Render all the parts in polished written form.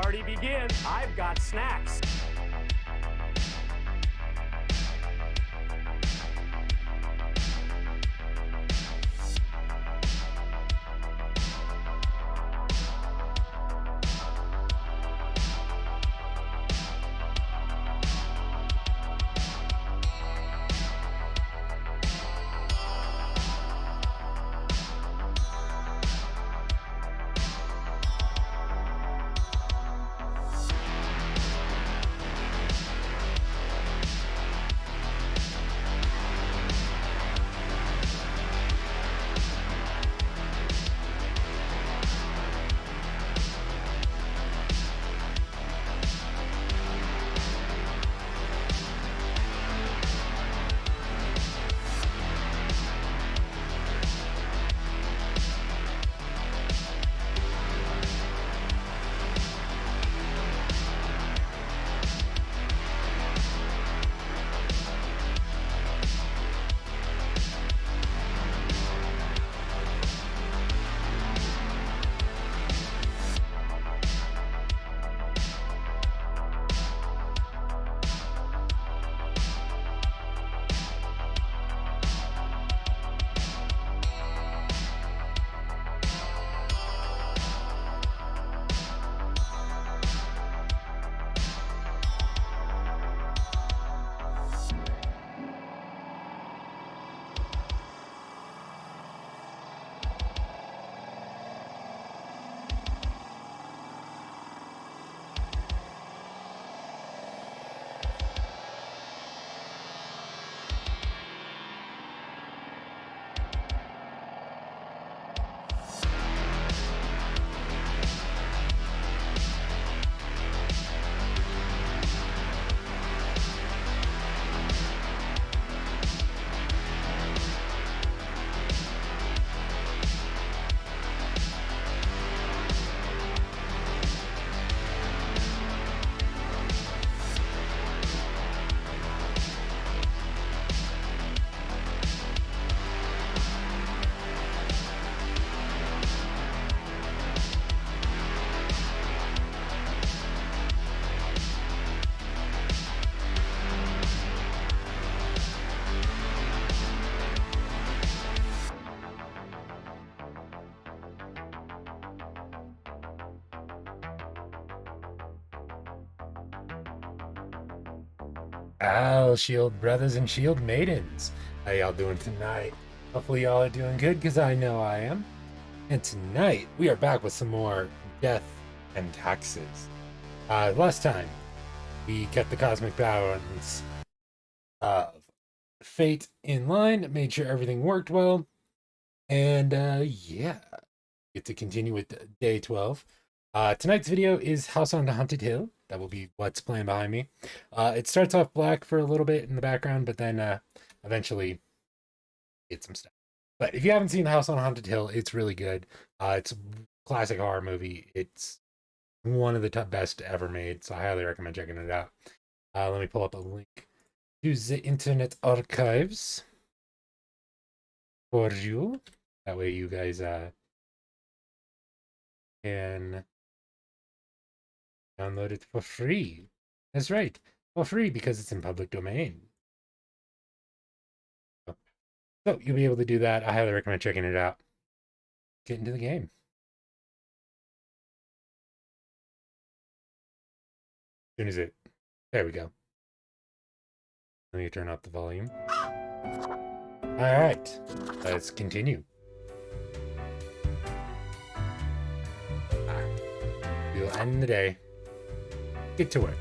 party begin. I've got snacks. Al Shield brothers and Shield maidens, how y'all doing tonight? Hopefully y'all are doing good, because I know I am. And tonight we are back with some more Death and Taxes. Last time we kept the cosmic balance of fate in line, made sure everything worked well, and yeah, get to continue with day 12. Tonight's video is House on the Haunted Hill. That will be what's playing behind me. It starts off black for a little bit in the background, but then eventually get some stuff. But if you haven't seen House on Haunted Hill, it's really good. It's a classic horror movie. It's one of the best ever made, so I highly recommend checking it out. Let me pull up a link to the Internet Archives for you. That way you guys can download it for free. That's right, for free, because it's in public domain. So you'll be able to do that. I highly recommend checking it out. Get into the game. As soon as it... There we go. Let me turn up the volume. Alright, let's continue. We'll end the day. Get to work.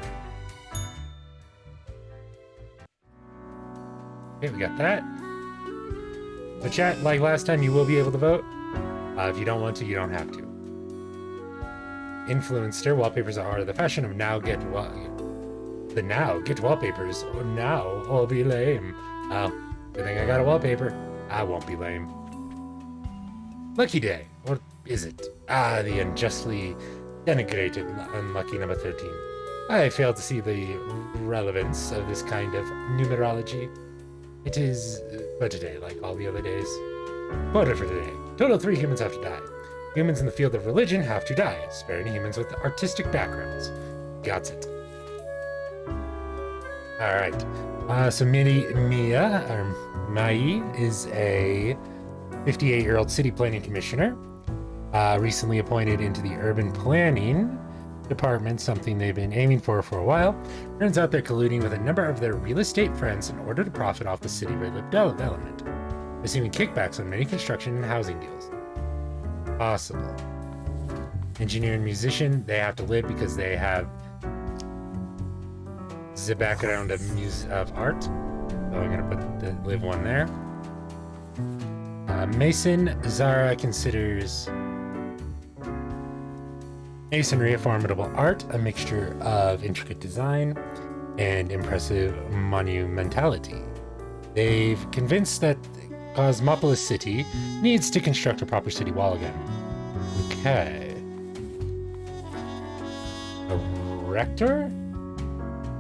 Okay, we got that. So chat, like last time, you will be able to vote. If you don't want to, you don't have to. Influencer wallpapers are the fashion of now. Get wallpapers. Or now or be lame. Oh, good thing I got a wallpaper. I won't be lame. Lucky day, or is it? The unjustly denigrated unlucky number 13. I fail to see the relevance of this kind of numerology. It is but a day like all the other days. Quota for today. Total 3 humans have to die. Humans in the field of religion have to die, sparing humans with artistic backgrounds. Got it. Alright. So Mia, or Mai, is a 58-year-old city planning commissioner. Recently appointed into the urban planning department, something they've been aiming for a while. Turns out they're colluding with a number of their real estate friends in order to profit off the city development, receiving kickbacks on many construction and housing deals. Possible. Engineer and musician, they have to live because they have the background of art. So I'm gonna put the live one there. Mason, Zara considers masonry a formidable art, a mixture of intricate design and impressive monumentality. They've convinced that Cosmopolis City needs to construct a proper city wall again. Okay. A rector?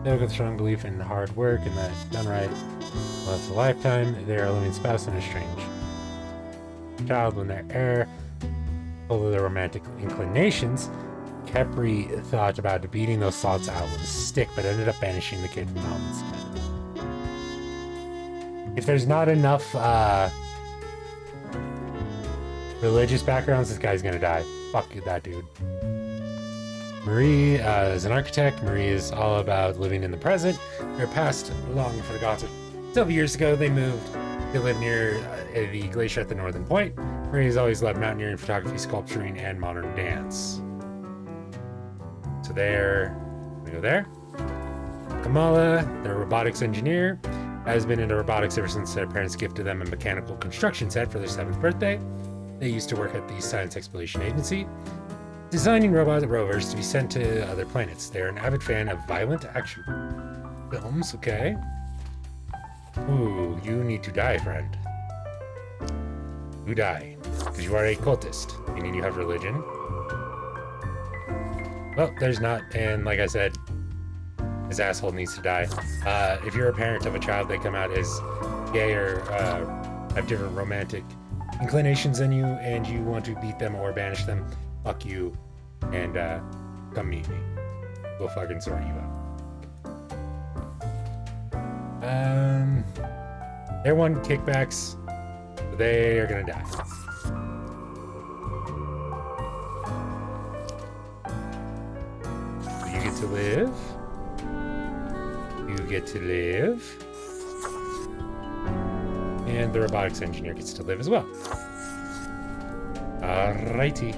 They have a strong belief in hard work and that done right lasts a lifetime. They are a living spouse and a strange child when they're heir. Although their romantic inclinations, Kepri thought about beating those thoughts out with a stick, but ended up banishing the kid from the home instead. If there's not enough religious backgrounds, this guy's gonna die. Fuck that dude. Marie is an architect. Marie is all about living in the present. Her past long forgotten. 12 years ago, they moved to live near the glacier at the northern point. Marie has always loved mountaineering, photography, sculpturing, and modern dance. So there, we go there. Kamala, their robotics engineer, has been into robotics ever since their parents gifted them a mechanical construction set for their 7th birthday. They used to work at the Science Exploration Agency, designing robot rovers to be sent to other planets. They're an avid fan of violent action films, okay? Ooh, you need to die, friend. You die, because you are a cultist, meaning you have religion. Well, there's not, and like I said, his asshole needs to die. If you're a parent of a child, they come out as gay or have different romantic inclinations than you, and you want to beat them or banish them, fuck you, and come meet me. We'll fucking sort you out. They're one kickbacks. They are gonna die. You get to live. You get to live. And the robotics engineer gets to live as well. Alrighty.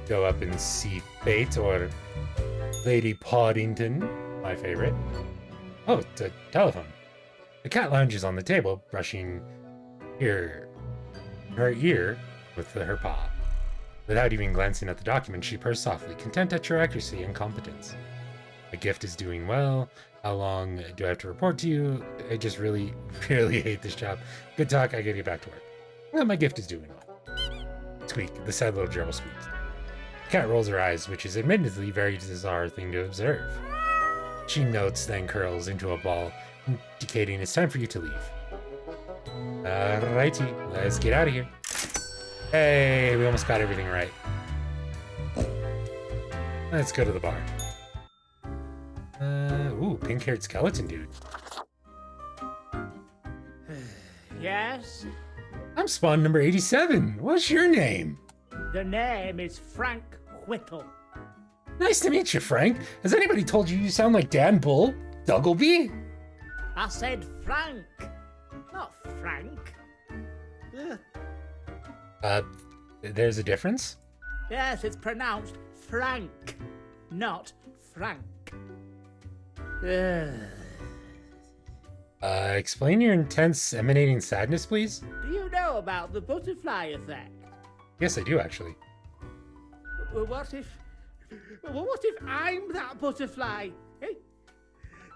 Go up and see Fate or Lady Poddington, my favorite. Oh, it's a telephone. The cat lounges on the table, brushing her ear with her paw. Without even glancing at the document, she purrs softly, content at your accuracy and competence. The gift is doing well. How long do I have to report to you? I just really hate this job. Good talk, I gotta get back to work. Well, my gift is doing well. Squeak, the sad little gerbil squeaks. The cat rolls her eyes, which is admittedly a very bizarre thing to observe. She notes, then curls into a ball, indicating it's time for you to leave. Alrighty, let's get out of here. Hey, we almost got everything right. Let's go to the bar. Ooh, pink-haired skeleton dude. Yes? I'm spawn number 87. What's your name? The name is Frank Whittle. Nice to meet you, Frank. Has anybody told you sound like Dan Bull? Duggleby? I said Frank, not Frank. Ugh. There's a difference? Yes, it's pronounced Frank, not Frank. Ugh. Explain your intense emanating sadness, please? Do you know about the butterfly effect? Yes, I do, actually. Well, what if I'm that butterfly? Eh?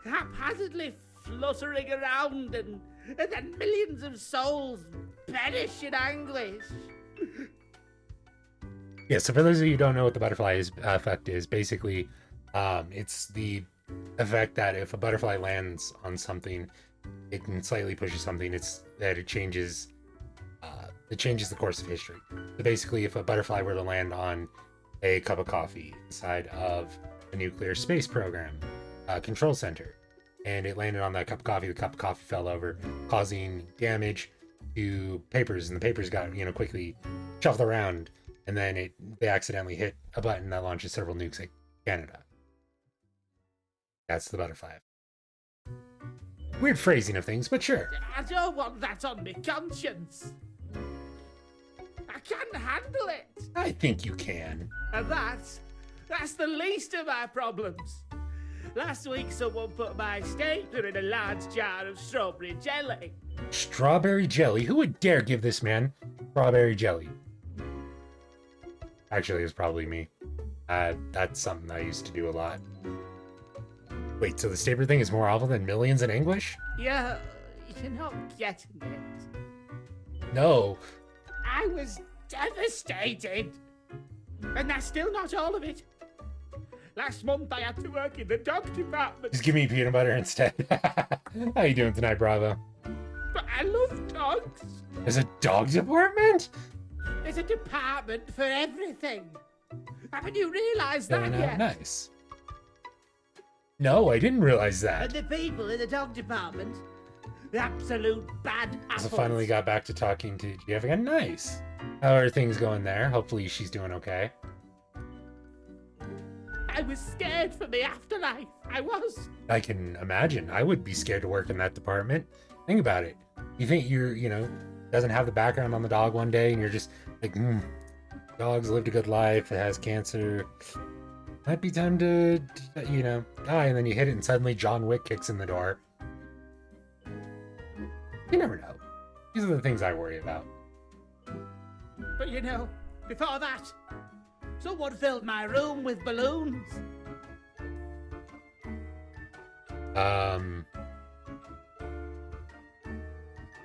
Haphazardly fluttering around and then millions of souls perish in anguish. Yeah, so for those of you who don't know what the butterfly effect is, basically, it's the effect that if a butterfly lands on something, it can slightly pushes something. It's that it changes the course of history. So basically, if a butterfly were to land on a cup of coffee inside of a nuclear space program control center, and it landed on that cup of coffee, the cup of coffee fell over, causing damage to papers, and the papers got quickly shuffled around, and then they accidentally hit a button that launches several nukes at Canada. That's the butterfly. Weird phrasing of things, but sure. I don't want that on my conscience. I can't handle it. I think you can. And that's the least of my problems. Last week, someone put my stapler in a large jar of strawberry jelly. Strawberry jelly? Who would dare give this man strawberry jelly? Actually, it's probably me. That's something I used to do a lot. Wait, so the stapler thing is more awful than millions in English? Yeah, you're not getting it. No. I was devastated. And that's still not all of it. Last month I had to work in the dog department. Just give me peanut butter instead. How you doing tonight, Bravo? But I love dogs. There's a dog department? There's a department for everything. Haven't you realised that yet? Nice. No, I didn't realize that. And the people in the dog department, the absolute bad apples. So finally got back to talking to Jessica. Nice. How are things going there? Hopefully she's doing okay. I was scared for the afterlife. I was. I can imagine. I would be scared to work in that department. Think about it. You think doesn't have the background on the dog one day, and you're just like, dog's lived a good life, it has cancer. Might be time to, die, and then you hit it, and suddenly John Wick kicks in the door. You never know. These are the things I worry about. But before that, someone filled my room with balloons.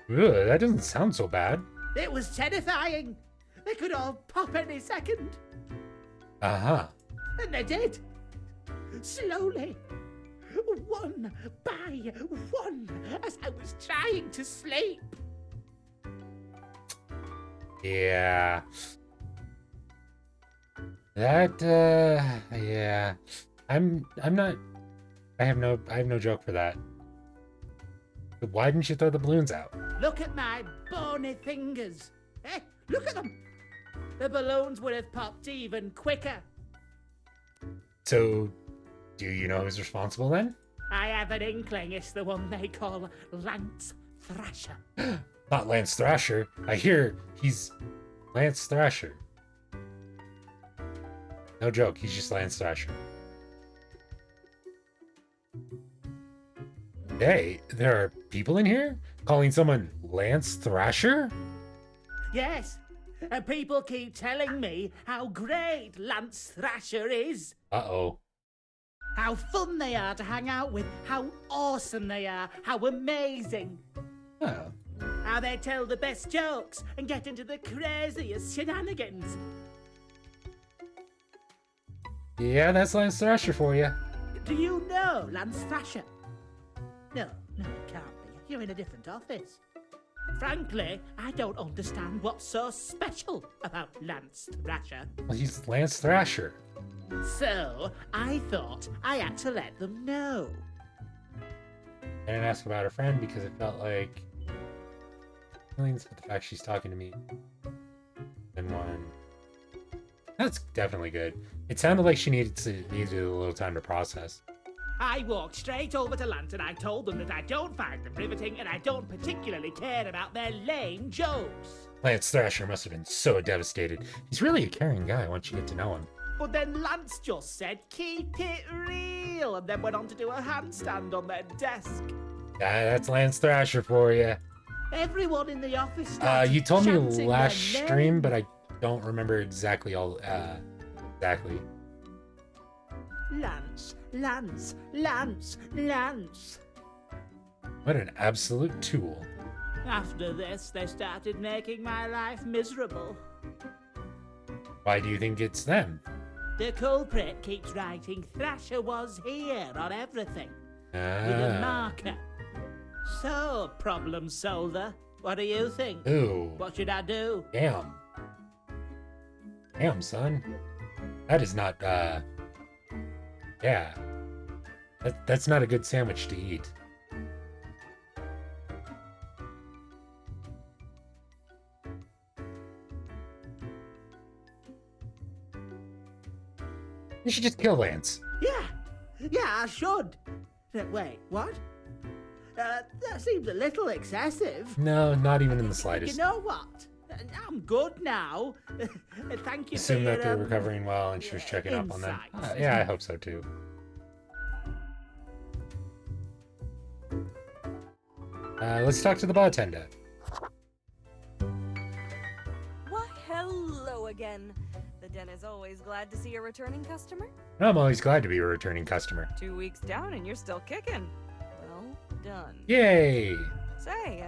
That doesn't sound so bad. It was terrifying. They could all pop any second. Uh-huh. And they did. Slowly. One by one. As I was trying to sleep. Yeah. That, yeah. I'm not... I have no joke for that. Why didn't you throw the balloons out? Look at my bony fingers. Eh? Look at them. The balloons would have popped even quicker. So, do you know who's responsible then? I have an inkling it's the one they call Lance Thrasher. Not Lance Thrasher. I hear he's Lance Thrasher. No joke, he's just Lance Thrasher. Hey, there are people in here calling someone Lance Thrasher? Yes, and people keep telling me how great Lance Thrasher is. Uh-oh. How fun they are to hang out with, how awesome they are, how amazing. Oh. How they tell the best jokes and get into the craziest shenanigans. Yeah, that's Lance Thrasher for you. Do you know Lance Thrasher? No, it can't be. You're in a different office. Frankly, I don't understand what's so special about Lance Thrasher. Well, he's Lance Thrasher. So, I thought I had to let them know. I didn't ask about her friend because it felt like feelings with the fact she's talking to me. And one. That's definitely good. It sounded like she needed a little time to process. I walked straight over to Lance and I told them that I don't find them riveting and I don't particularly care about their lame jokes. Lance Thrasher must have been so devastated. He's really a caring guy once you get to know him. But then Lance just said, keep it real, and then went on to do a handstand on their desk. That's Lance Thrasher for you. Everyone in the office started you told me chanting last their stream, name. but I don't remember exactly exactly. Lance, Lance, Lance, Lance. What an absolute tool. After this, they started making my life miserable. Why do you think it's them? The culprit keeps writing Thrasher was here on everything with a marker. So, problem solver, what do you think? Ooh. What should I do? Damn. Damn, son. That is not, yeah. That's not a good sandwich to eat. You should just kill Lance. Yeah, I should. Wait, what? That seems a little excessive. No, not even in the You slightest. know what? I'm good now. Thank you Assume for that they're your, recovering well and she was yeah, checking up on them. insights. Yeah, I hope so too. Let's talk to the bartender. Why, hello again. The den is always glad to see a returning customer. I'm always glad to be a returning customer. 2 weeks down and you're still kicking. Well done. Yay! Say,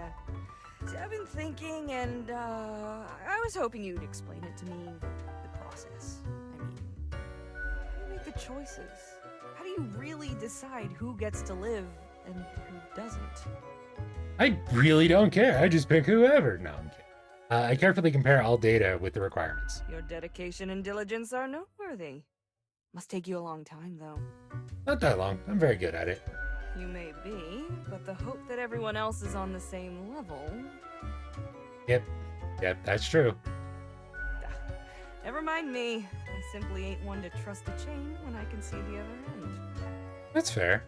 I've been thinking and, I was hoping you'd explain it to me, the process. I mean, how do you make the choices? How do you really decide who gets to live and who doesn't? I really don't care. I just pick whoever. No, I'm kidding. I carefully compare all data with the requirements. Your dedication and diligence are noteworthy. Must take you a long time, though. Not that long. I'm very good at it. You may be, but the hope that everyone else is on the same level. Yep, that's true. Never mind me. I simply ain't one to trust a chain when I can see the other end. That's fair.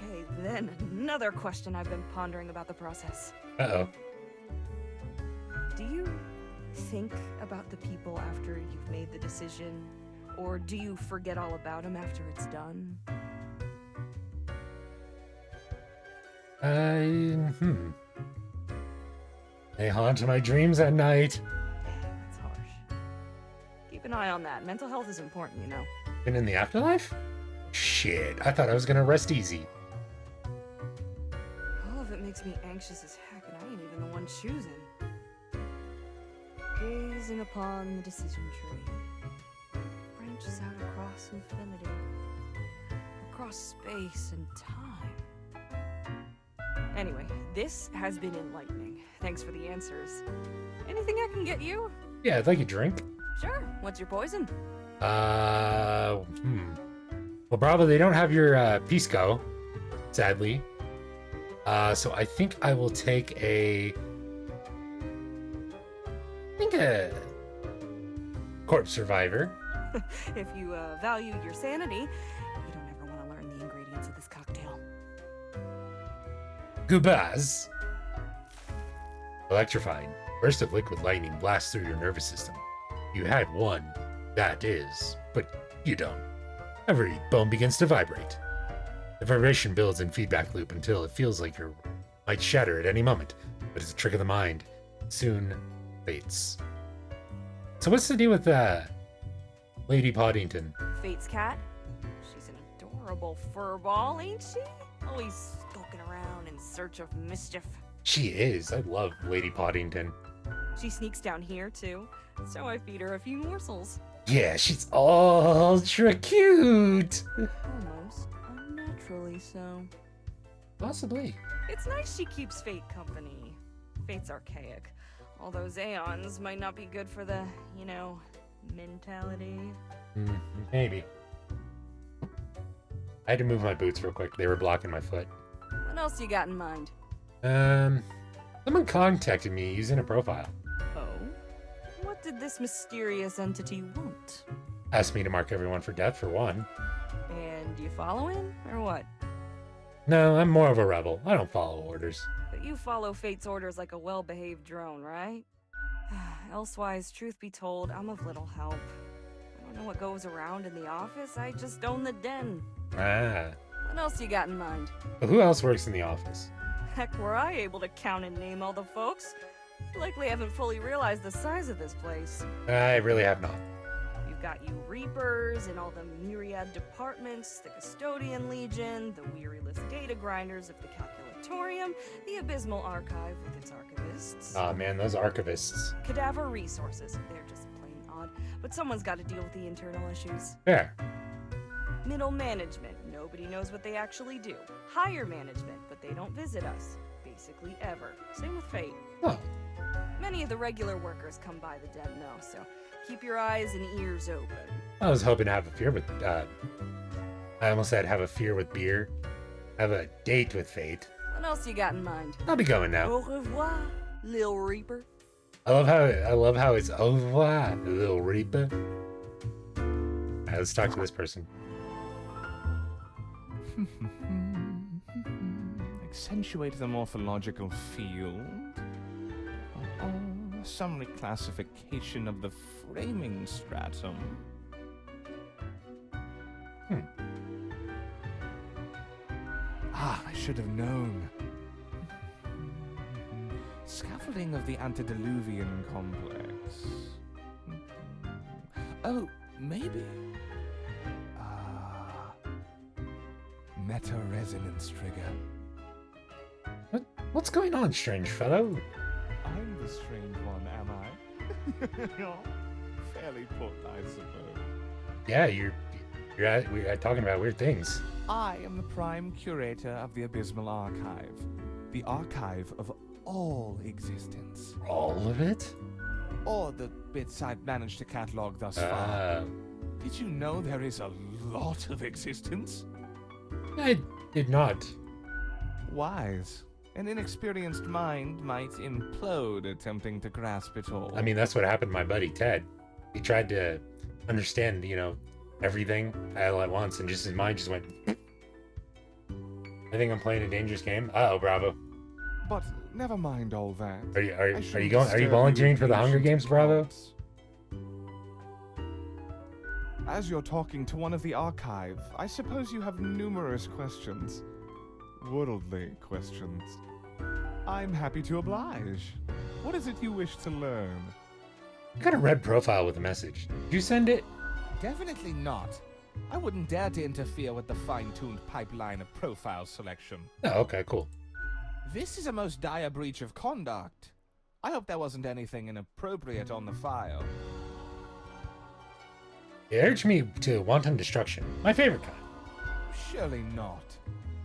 Okay, then another question I've been pondering about the process. Uh-oh. Do you think about the people after you've made the decision? Or do you forget all about them after it's done? They haunt my dreams at night. That's harsh. Keep an eye on that. Mental health is important, you know. Been in the afterlife? Shit, I thought I was gonna rest easy. All of it makes me anxious as heck, and I ain't even the one choosing. Gazing upon the decision tree. Branches out across infinity. Across space and time. Anyway, this has been enlightening. Thanks for the answers. Anything I can get you? Yeah, I'd like a drink. Sure. What's your poison? Well, Bravo, they don't have your Pisco, sadly. So I think I will take a corpse survivor. If you value your sanity, you don't ever want to learn the ingredients of this cocktail. Gubaz. Electrifying. Burst of liquid lightning blasts through your nervous system. You had one, that is, but you don't. Every bone begins to vibrate. The vibration builds in feedback loop until it feels like you might shatter at any moment, but it's a trick of the mind. Soon fades. So what's the deal with Lady Poddington? Fate's cat? She's an adorable furball, ain't she? Always skulking around in search of mischief. She is. I love Lady Poddington. She sneaks down here, too, so I feed her a few morsels. Yeah, she's ultra cute. Almost unnaturally so. Possibly. It's nice she keeps Fate company. Fate's archaic. All those aeons might not be good for the, you know, mentality. Maybe. I had to move my boots real quick. They were blocking my foot. What else you got in mind? Someone contacted me using a profile. Oh? What did this mysterious entity want? Asked me to mark everyone for death, for one. And you following, or what? No, I'm more of a rebel. I don't follow orders. But you follow Fate's orders like a well-behaved drone, right? Elsewise, truth be told, I'm of little help. I don't know what goes around in the office, I just own the den. Ah. What else you got in mind? But who else works in the office? Heck, were I able to count and name all the folks? You likely haven't fully realized the size of this place. I really have not. You've got you Reapers in all the myriad departments, the Custodian Legion, the weariless data grinders of the Calculatorium, the Abysmal Archive with its archivists. Aw, man, those archivists. Cadaver Resources, they're just plain odd, but someone's got to deal with the internal issues. Fair. Middle management, nobody knows what they actually do. Higher management, but they don't visit us. Basically ever. Same with Fate. Oh, Many of the regular workers come by the den though, so keep your eyes and ears open. I was hoping to have a fear with, I almost said have a fear with beer. Have a date with fate. What else you got in mind? I'll be going now. Au revoir, Lil Reaper. I love how it's au revoir, little reaper. Alright, let's talk to this person. Accentuate the morphological field. Some reclassification of the framing stratum. I should have known. Scaffolding of the antediluvian complex. Oh, maybe. Meta-resonance trigger. What's going on, strange fellow? I'm the strange one, am I? Fairly put, I suppose. Yeah, we're talking about weird things. I am the prime curator of the Abysmal Archive. The archive of all existence. All of it? Or the bits I've managed to catalog thus far. Did you know there is a lot of existence? I did not. Wise. An inexperienced mind might implode attempting to grasp it all. I mean, that's what happened to my buddy Ted. He tried to understand, everything all at once, and just his mind just went. I think I'm playing a dangerous game. Uh-oh, Bravo. But never mind all that. Are you volunteering for the Hunger Games, Bravo? As you're talking to one of the archive, I suppose you have numerous questions. Worldly questions. I'm happy to oblige. What is it you wish to learn? I got a red profile with a message. Did you send it? Definitely not. I wouldn't dare to interfere with the fine-tuned pipeline of profile selection. Oh, okay, cool. This is a most dire breach of conduct. I hope there wasn't anything inappropriate on the file. It urged me to wanton destruction. My favorite kind. Surely not.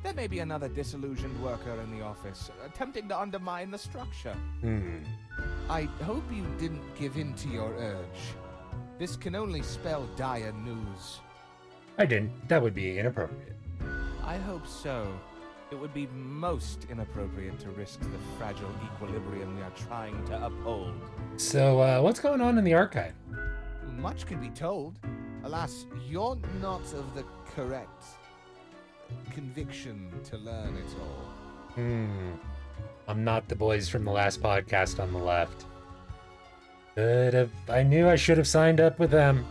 There may be another disillusioned worker in the office, attempting to undermine the structure. I hope you didn't give in to your urge. This can only spell dire news. I didn't. That would be inappropriate. I hope so. It would be most inappropriate to risk the fragile equilibrium we are trying to uphold. So, what's going on in the archive? Much can be told. Alas, you're not of the correct conviction to learn it all. I'm not the boys from the last podcast on the left. But I knew I should have signed up with them.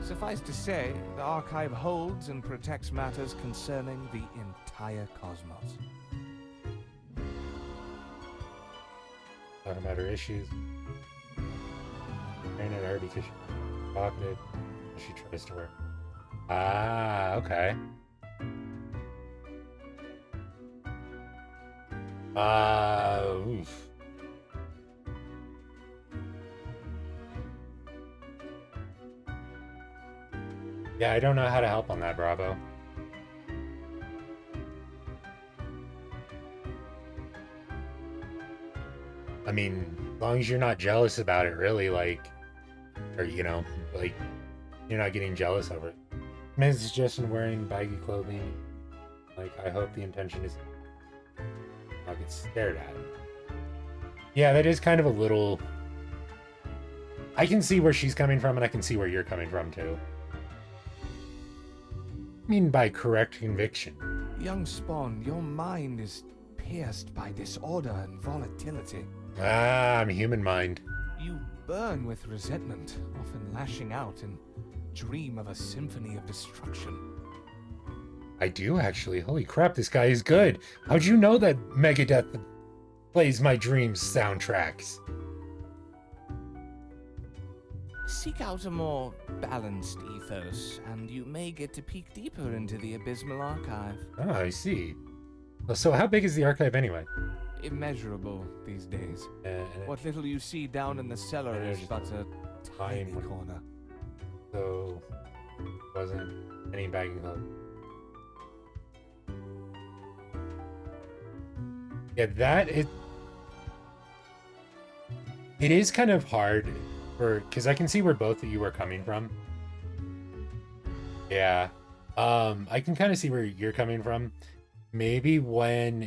Suffice to say, the archive holds and protects matters concerning the entire cosmos. Talking about her issues. Ran at her because she pocketed. She tries to work. Ah, okay. Oof. Yeah, I don't know how to help on that, Bravo. I mean, as long as you're not jealous about it, really, or, you're not getting jealous over it. Ms. suggestion wearing baggy clothing. I hope the intention is I'll get stared at. Yeah, that is kind of a little... I can see where she's coming from, and I can see where you're coming from, too. I mean by correct conviction. Young Spawn, your mind is pierced by disorder and volatility. I'm a human mind. You burn with resentment, often lashing out and dream of a symphony of destruction. I do, actually. Holy crap, this guy is good. How'd you know that Megadeth plays my dreams soundtracks? Seek out a more balanced ethos, and you may get to peek deeper into the Abysmal Archive. Oh, I see. So how big is the archive anyway? Immeasurable these days. What little you see down in the cellar is but a tiny corner. So, wasn't any bagging hook. Yeah, it is kind of hard because I can see where both of you are coming from. Yeah. I can kind of see where you're coming from. Maybe when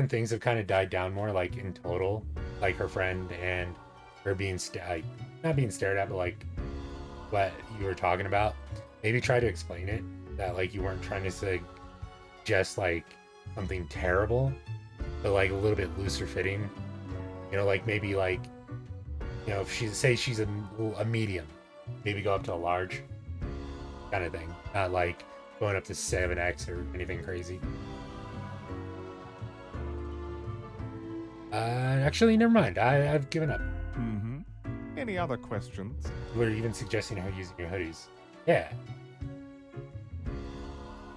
things have kind of died down more, like in total, like her friend and her being not being stared at, but like what you were talking about, maybe try to explain it, that like you weren't trying to say just like something terrible, but like a little bit looser fitting, like maybe like, if she's a medium, maybe go up to a large kind of thing, not like going up to 7X or anything crazy. Actually, never mind. I've given up. Mm-hmm. Any other questions? You were even suggesting her using your hoodies. Yeah.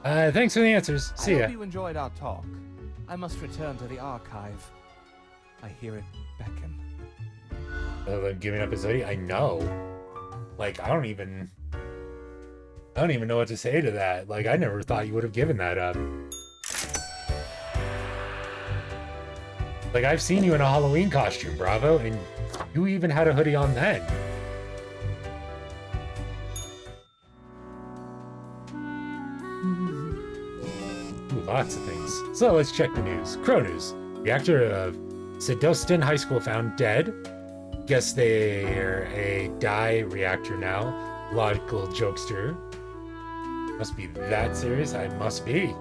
Thanks for the answers. See I ya. hope you enjoyed our talk. I must return to the archive. I hear it beckon. I'm giving up his hoodie? I know. Like, I don't even know what to say to that. Like, I never thought you would have given that up. Like, I've seen you in a Halloween costume, Bravo, and you even had a hoodie on then. Ooh, lots of things. So let's check the news. Crow News. Reactor of Sedoston High School found dead. Guess they're a die reactor now. Logical jokester. Must be that serious? I must be.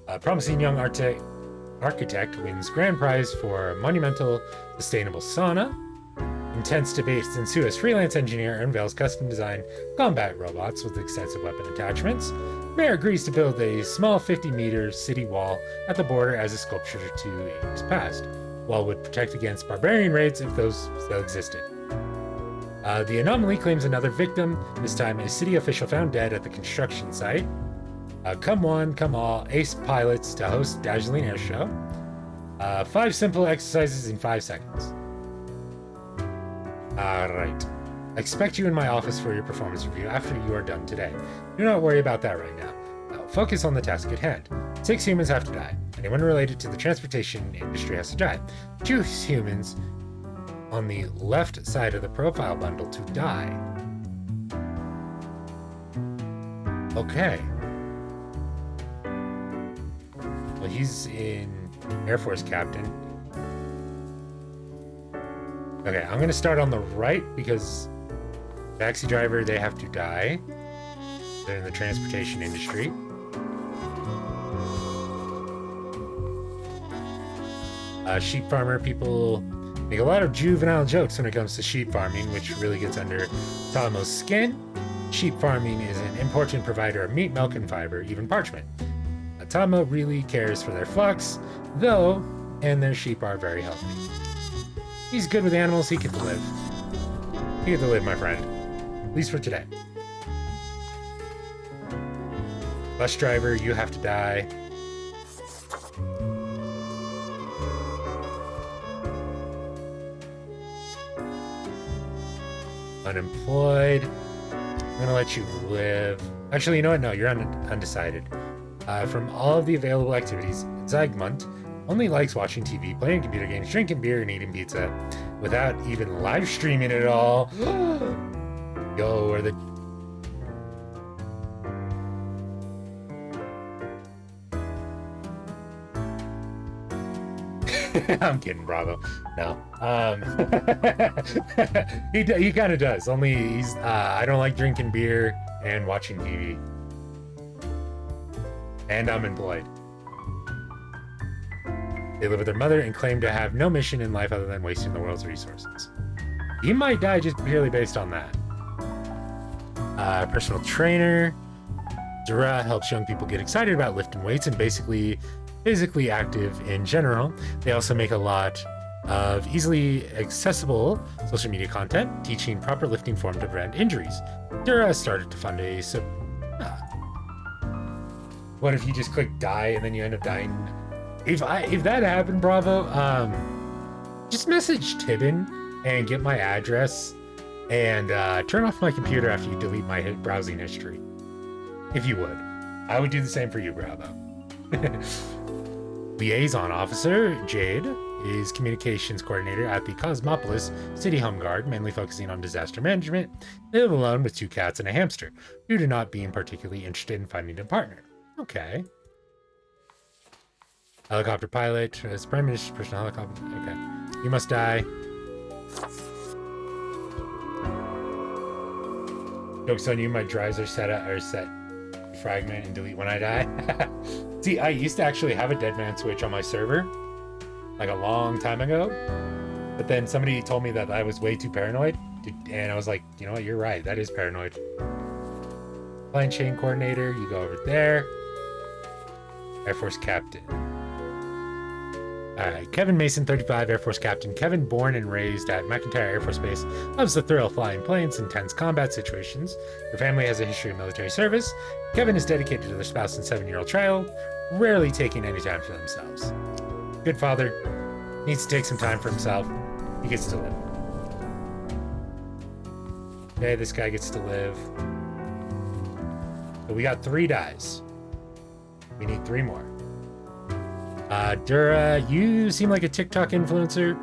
A promising young architect wins grand prize for monumental sustainable sauna. Intense debates ensue as freelance engineer unveils custom designed combat robots with extensive weapon attachments. Mayor agrees to build a small 50-meter city wall at the border as a sculpture to ages past. Wall would protect against barbarian raids if those still existed. The anomaly claims another victim, this time a city official found dead at the construction site. Come one, come all, ace pilots to host Dazzling Air Show. 5 simple exercises in 5 seconds. Alright. I expect you in my office for your performance review after you are done today. Do not worry about that right now. Focus on the task at hand. 6 humans have to die. Anyone related to the transportation industry has to die. 2 humans on the left side of the profile bundle to die. Okay. Well, he's in Air Force Captain. Okay, I'm gonna start on the right because taxi driver, they have to die. They're in the transportation industry. Sheep farmer, people make a lot of juvenile jokes when it comes to sheep farming, which really gets under Talamo's skin. Sheep farming is an important provider of meat, milk, and fiber, even parchment. Talamo really cares for their flocks, though, and their sheep are very healthy. He's good with animals, he gets to live. You get to live, my friend. At least for today. Bus driver, you have to die. Unemployed. I'm gonna let you live. Actually, you know what? No, you're undecided. From all of the available activities, Zygmunt only likes watching TV, playing computer games, drinking beer, and eating pizza without even live streaming it all. Yo, where the... I'm kidding, Bravo. No. He kind of does. Only he's... I don't like drinking beer and watching TV. And I'm employed. They live with their mother and claim to have no mission in life other than wasting the world's resources. He might die just purely based on that. Personal trainer. Dura helps young people get excited about lifting weights and basically physically active in general. They also make a lot of easily accessible social media content, teaching proper lifting form to prevent injuries. Dura started to fund a... What if you just click die and then you end up dying? If that happened, Bravo, just message Tibin and get my address And turn off my computer after you delete my browsing history. If you would. I would do the same for you, Bravo. Liaison Officer Jade is communications coordinator at the Cosmopolis City Home Guard, mainly focusing on disaster management. They live alone with 2 cats and a hamster, due to not being particularly interested in finding a partner. Okay. Helicopter pilot, Prime Minister's personal helicopter. Okay. You must die. Joke's on you, my drives are set fragment and delete when I die. See, I used to actually have a dead man switch on my server, like a long time ago. But then somebody told me that I was way too paranoid. And I was like, you know what, you're right, that is paranoid. Line chain coordinator, you go over there. Air Force Captain. Alright, Kevin Mason, 35, Air Force Captain. Kevin, born and raised at McIntyre Air Force Base, loves the thrill of flying planes in tense combat situations. Her family has a history of military service. Kevin is dedicated to their spouse and 7-year-old child, rarely taking any time for themselves. Good father, needs to take some time for himself. He gets to live. Okay, this guy gets to live. So we got 3 dies. We need 3 more. Dura, you seem like a TikTok influencer,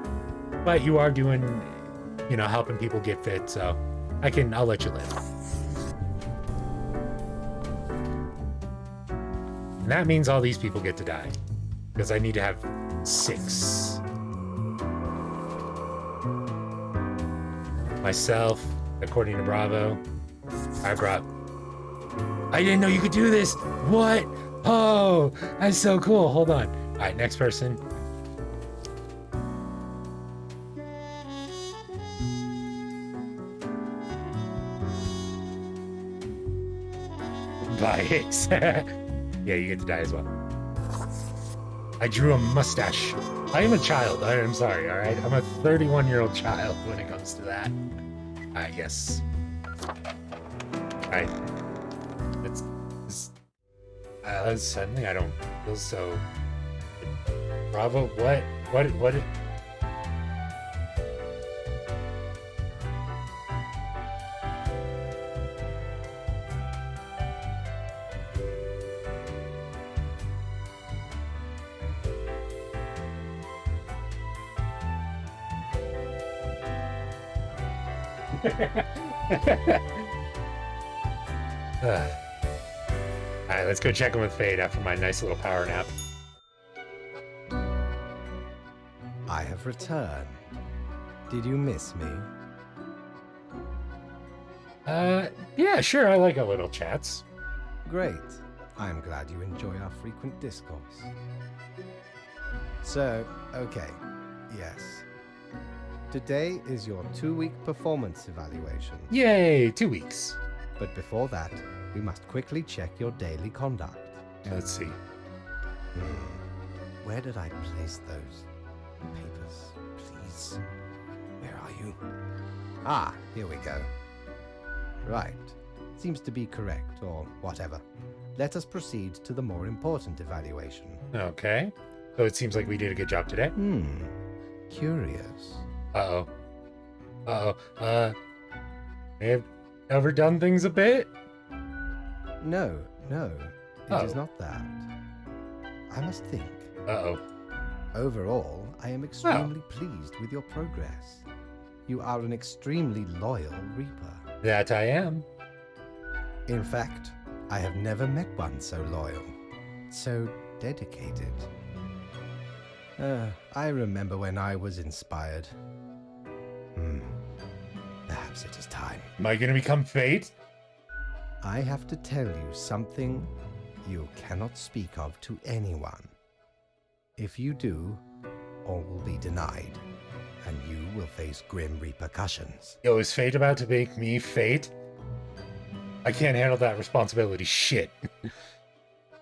but you are doing, you know, helping people get fit, so I'll let you live. And that means all these people get to die, because I need to have 6. Myself, according to Bravo, I didn't know you could do this. What? Oh, that's so cool. Hold on. All right, next person. Bias. Yeah, you get to die as well. I drew a mustache. I am a child. I am sorry, all right? I'm a 31-year-old child when it comes to that. All right, yes. All right. Suddenly I don't feel so... Bravo, what? Alright, let's go check in with Fade after my nice little power nap. I have returned. Did you miss me? Yeah, sure, I like our little chats. Great. I am glad you enjoy our frequent discourse. So, okay, yes. Today is your 2-week performance evaluation. Yay, 2 weeks. But before that, we must quickly check your daily conduct. Let's see. Where did I place those papers, please? Where are you? Ah, here we go. Right. Seems to be correct, or whatever. Let us proceed to the more important evaluation. Okay. So it seems like we did a good job today. Curious. Uh-oh. May have overdone things a bit? No, it is not that. I must think. Uh-oh. Overall, I am extremely pleased with your progress. You are an extremely loyal Reaper. That I am. In fact, I have never met one so loyal, so dedicated. I remember when I was inspired. Perhaps it is time. Am I gonna become Fate? I have to tell you something you cannot speak of to anyone. If you do, all will be denied, and you will face grim repercussions. Yo, is Fate about to make me Fate? I can't handle that responsibility. Shit.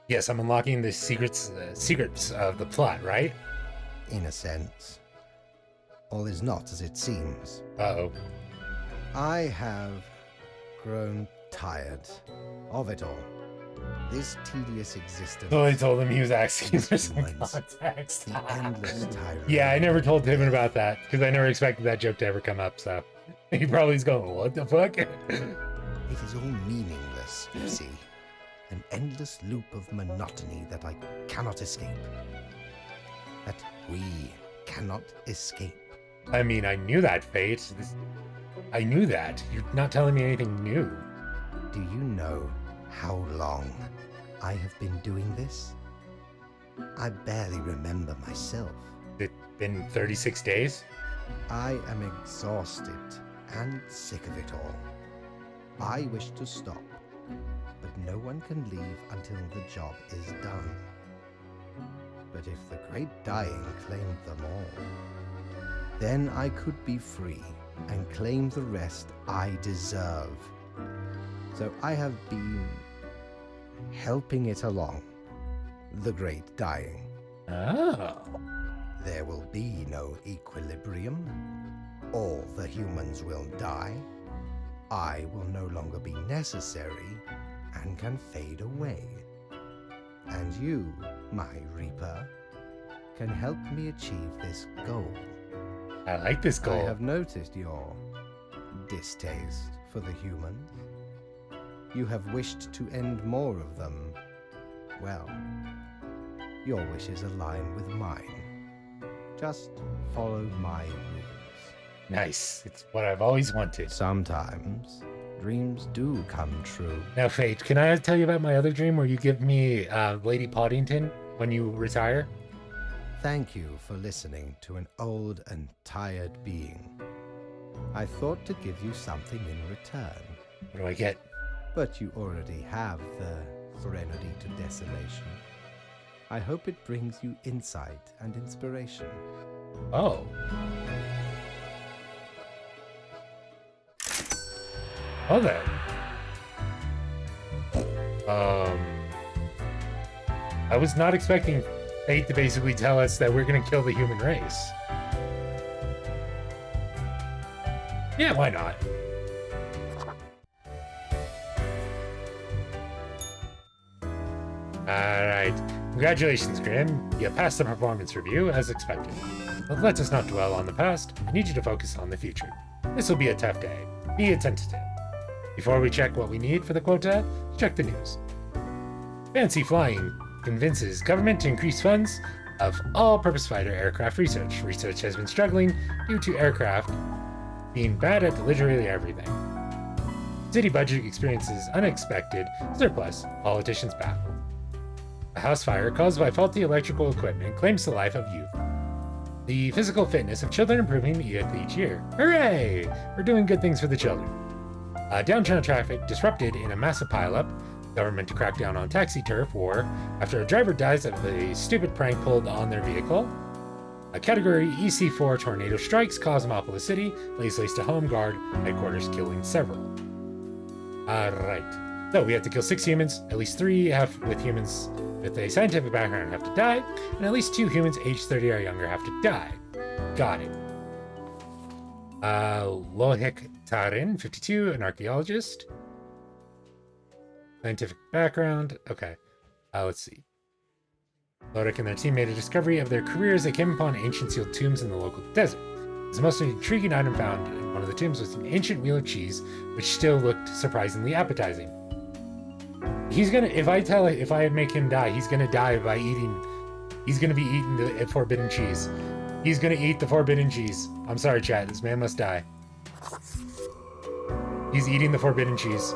Yes, I'm unlocking the secrets of the plot, right? In a sense. All is not as it seems. Uh-oh. I have grown tired of it all. This tedious existence. So I told him he was asking for some Humans. context. The endless tyranny. Yeah, I never told Tim about that, because I never expected that joke to ever come up, so. He probably is going, what the fuck? It is all meaningless, you see. An endless loop of monotony that I cannot escape. That we cannot escape. I mean, I knew that, Fate. I knew that. You're not telling me anything new. Do you know how long I have been doing this? I barely remember myself. It's been 36 days? I am exhausted and sick of it all. I wish to stop, but no one can leave until the job is done. But if the great dying claimed them all, then I could be free and claim the rest I deserve. So I have been helping it along. The great dying. Oh. There will be no equilibrium. All the humans will die. I will no longer be necessary and can fade away. And you, my Reaper, can help me achieve this goal. I like this I goal. have noticed your distaste for the humans. You have wished to end more of them. Well, your wishes align with mine. Just follow my rules. Nice. It's what I've always wanted. Sometimes dreams do come true. Now, Fate, can I tell you about my other dream where you give me Lady Poddington when you retire? Thank you for listening to an old and tired being. I thought to give you something in return, What do I get? but you already have the Threnody to Desolation. I hope it brings you insight and inspiration. Oh. Oh, then. I was not expecting Fate to basically tell us that we're gonna kill the human race. Yeah, why not? Alright. Congratulations, Grim. You passed the performance review as expected. But let us not dwell on the past. I need you to focus on the future. This will be a tough day. Be attentive. Before we check what we need for the quota, check the news. Fancy Flying convinces government to increase funds of all-purpose fighter aircraft research. Research has been struggling due to aircraft being bad at literally everything. City budget experiences unexpected surplus. Politicians baffled. A house fire caused by faulty electrical equipment claims the life of youth. The physical fitness of children improving each year. Hooray! We're doing good things for the children. Downtown traffic disrupted in a massive pileup. Government to crack down on taxi turf war after a driver dies of a stupid prank pulled on their vehicle. A Category EC4 tornado strikes Cosmopolis City, lays waste to Home Guard headquarters, killing several. Alright. So we have to kill 6 humans. At least 3 with humans with a scientific background have to die, and at least 2 humans aged 30 or younger have to die. Got it. Lohik Tarin, 52, an archaeologist. Scientific background. Okay. Let's see. Lodic and their team made a discovery of their career as they came upon ancient sealed tombs in the local desert. The most intriguing item found in one of the tombs was an ancient wheel of cheese, which still looked surprisingly appetizing. He's gonna, if I make him die, he's gonna die by he's gonna be eating the forbidden cheese. He's gonna eat the forbidden cheese. I'm sorry, chat, this man must die. He's eating the forbidden cheese.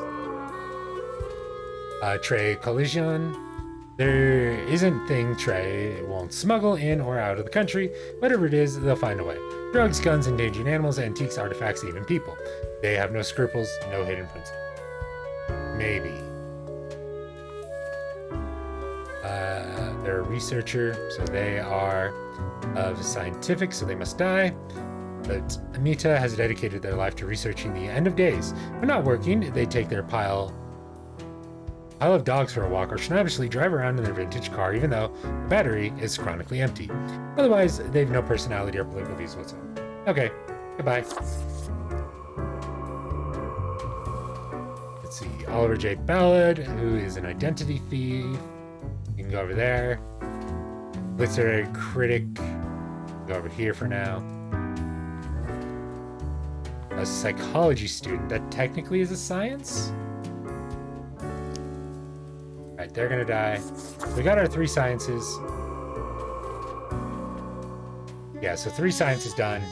Trey Collision. There isn't thing Trey won't smuggle in or out of the country. Whatever it is, they'll find a way. Drugs, guns, endangered animals, antiques, artifacts, even people. They have no scruples, no hidden principle. Maybe. They're a researcher, so they are of scientific, so they must die. But Amita has dedicated their life to researching the end of days. When not working, they take their pile of dogs for a walk or snappishly drive around in their vintage car even though the battery is chronically empty. Otherwise, they have no personality or political views whatsoever. Okay, goodbye. Let's see, Oliver J. Ballard, who is an identity thief. You can go over there. Literary critic. Go over here for now. a psychology student. That technically is a science. Alright, they're gonna die. We got our 3 sciences. Yeah, so 3 sciences done.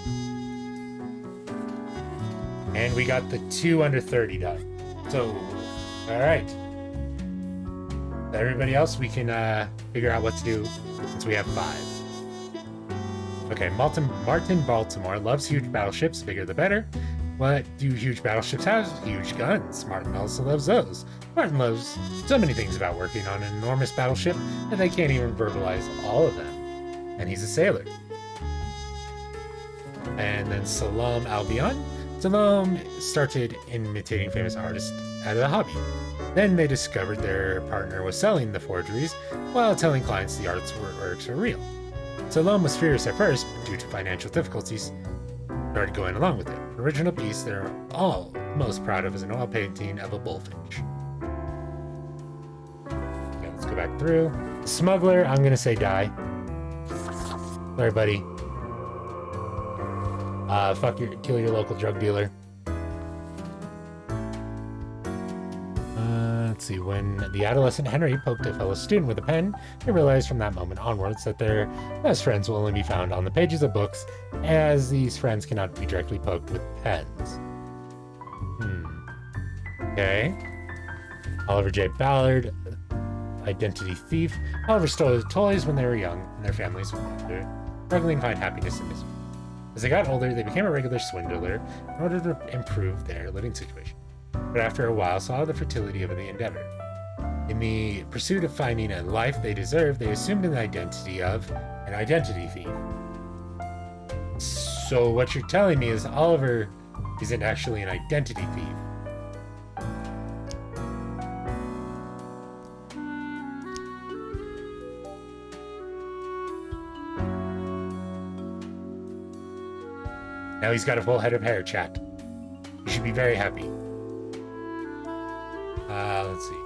And we got the 2 under 30 done. So, alright. Everybody else, we can figure out what to do since we have 5. Okay, Martin Baltimore loves huge battleships, bigger the better. What do huge battleships have? Huge guns. Martin also loves those. Martin loves so many things about working on an enormous battleship that they can't even verbalize all of them. And he's a sailor. And then Salam Albion. Salam started imitating famous artists out of a hobby. Then they discovered their partner was selling the forgeries while telling clients the artworks were real. Salam was furious at first, but due to financial difficulties, started going along with it. An original piece they're all most proud of is an oil painting of a bullfinch. Okay, let's go back through. Smuggler, I'm gonna say die. Sorry, buddy. Kill your local drug dealer. Let's see, when the adolescent Henry poked a fellow student with a pen, they realized from that moment onwards that their best friends will only be found on the pages of books, as these friends cannot be directly poked with pens. Okay. Oliver J. Ballard, identity thief. Oliver stole his toys when they were young, and their families were struggling to find happiness in misery. As they got older, they became a regular swindler in order to improve their living situation. But after a while saw the fertility of the endeavor. In the pursuit of finding a life they deserve, they assumed an identity of an identity thief. So what you're telling me is Oliver isn't actually an identity thief. Now he's got a full head of hair, chat. You should be very happy. Let's see.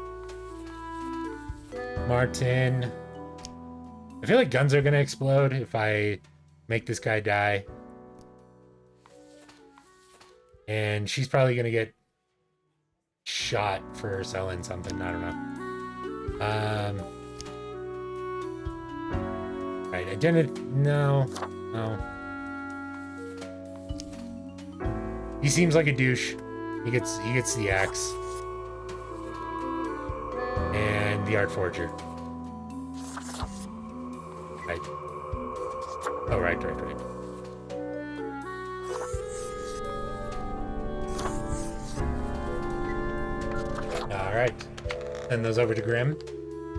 Martin. I feel like guns are gonna explode if I make this guy die. And she's probably gonna get shot for selling something. I don't know. Right, identity. No. He seems like a douche. He gets the axe. And the art forger. Right. Oh, right. Alright. Send those over to Grim.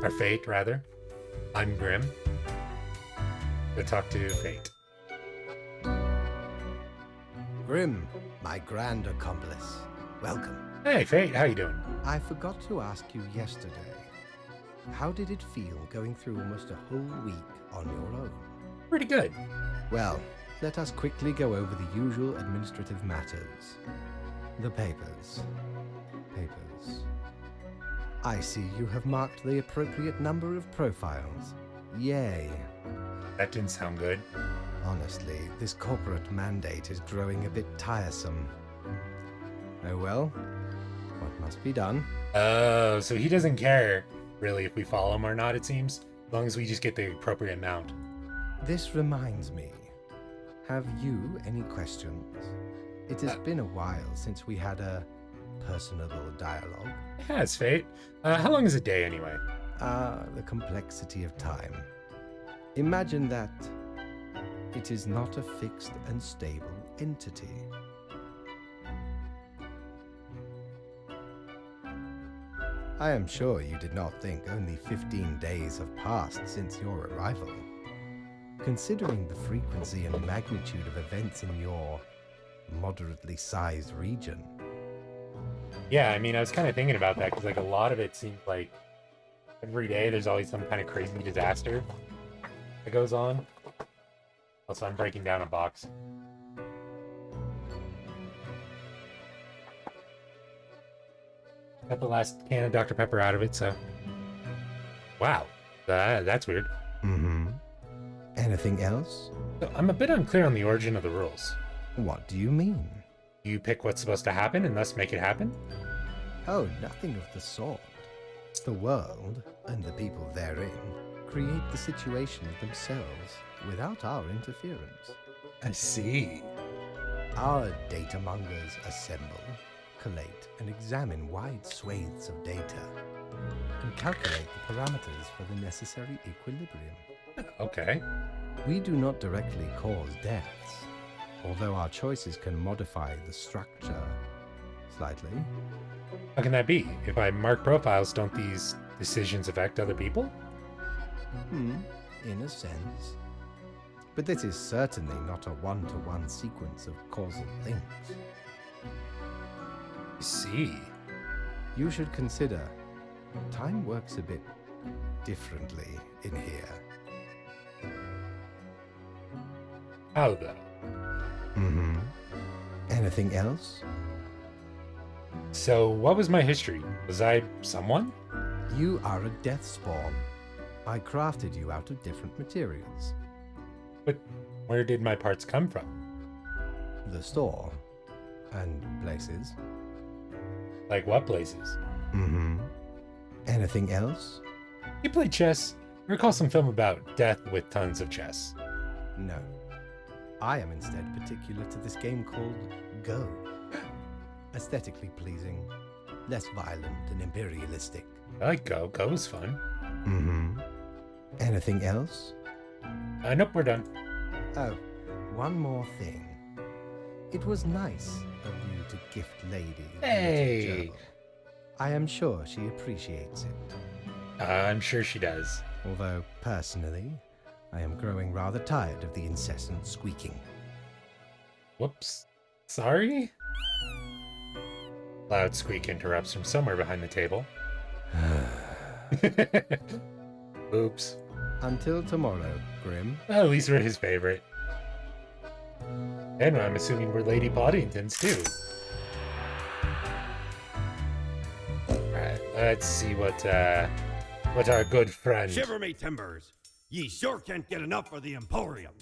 Or Fate, rather. I'm Grim. Go talk to Fate. Grim, my grand accomplice. Welcome. Hey, Fate, how you doing? I forgot to ask you yesterday. How did it feel going through almost a whole week on your own? Pretty good. Well, let us quickly go over the usual administrative matters. The papers. I see you have marked the appropriate number of profiles. Yay. That didn't sound good. Honestly, this corporate mandate is growing a bit tiresome. Oh well, what must be done? Oh, so he doesn't care, really, if we follow him or not, it seems. As long as we just get the appropriate amount. This reminds me. Have you any questions? It has been a while since we had a personable dialogue. Yeah, it's Fate. How long is a day, anyway? The complexity of time. Imagine that it is not a fixed and stable entity. I am sure you did not think only 15 days have passed since your arrival. Considering the frequency and magnitude of events in your moderately sized region. Yeah, I mean, I was kind of thinking about that, because, like, a lot of it seems like every day there's always some kind of crazy disaster that goes on. Also, I'm breaking down a box. Got the last can of Dr. Pepper out of it, so... Wow. That's weird. Mm-hmm. Anything else? So I'm a bit unclear on the origin of the rules. What do you mean? You pick what's supposed to happen and thus make it happen? Oh, nothing of the sort. The world, and the people therein, create the situations themselves without our interference. I see. Our data mongers assemble, collate, and examine wide swathes of data, and calculate the parameters for the necessary equilibrium. Okay. We do not directly cause deaths, although our choices can modify the structure slightly. How can that be? If I mark profiles, don't these decisions affect other people? In a sense. But this is certainly not a one-to-one sequence of causal links. I see. You should consider time works a bit differently in here. How though? Anything else? So, what was my history? Was I someone? You are a death spawn. I crafted you out of different materials. But where did my parts come from? The store. And places. Like what places? Anything else? You play chess? I recall some film about death with tons of chess. No. I am instead particular to this game called Go. Aesthetically pleasing, less violent and imperialistic. I like Go. Go was fun. Anything else? Nope, we're done. Oh, one more thing. It was nice of you to gift Lady the Hey. journal. I am sure she appreciates it. I'm sure she does. Although, personally, I am growing rather tired of the incessant squeaking. Whoops. Sorry? Loud squeak interrupts from somewhere behind the table. Oops. Until tomorrow, Grim. Well, at least we're his favorite. And I'm assuming we're Lady Poddingtons too. Alright, let's see what our good friend... Shiver me timbers! Ye sure can't get enough of the Emporium.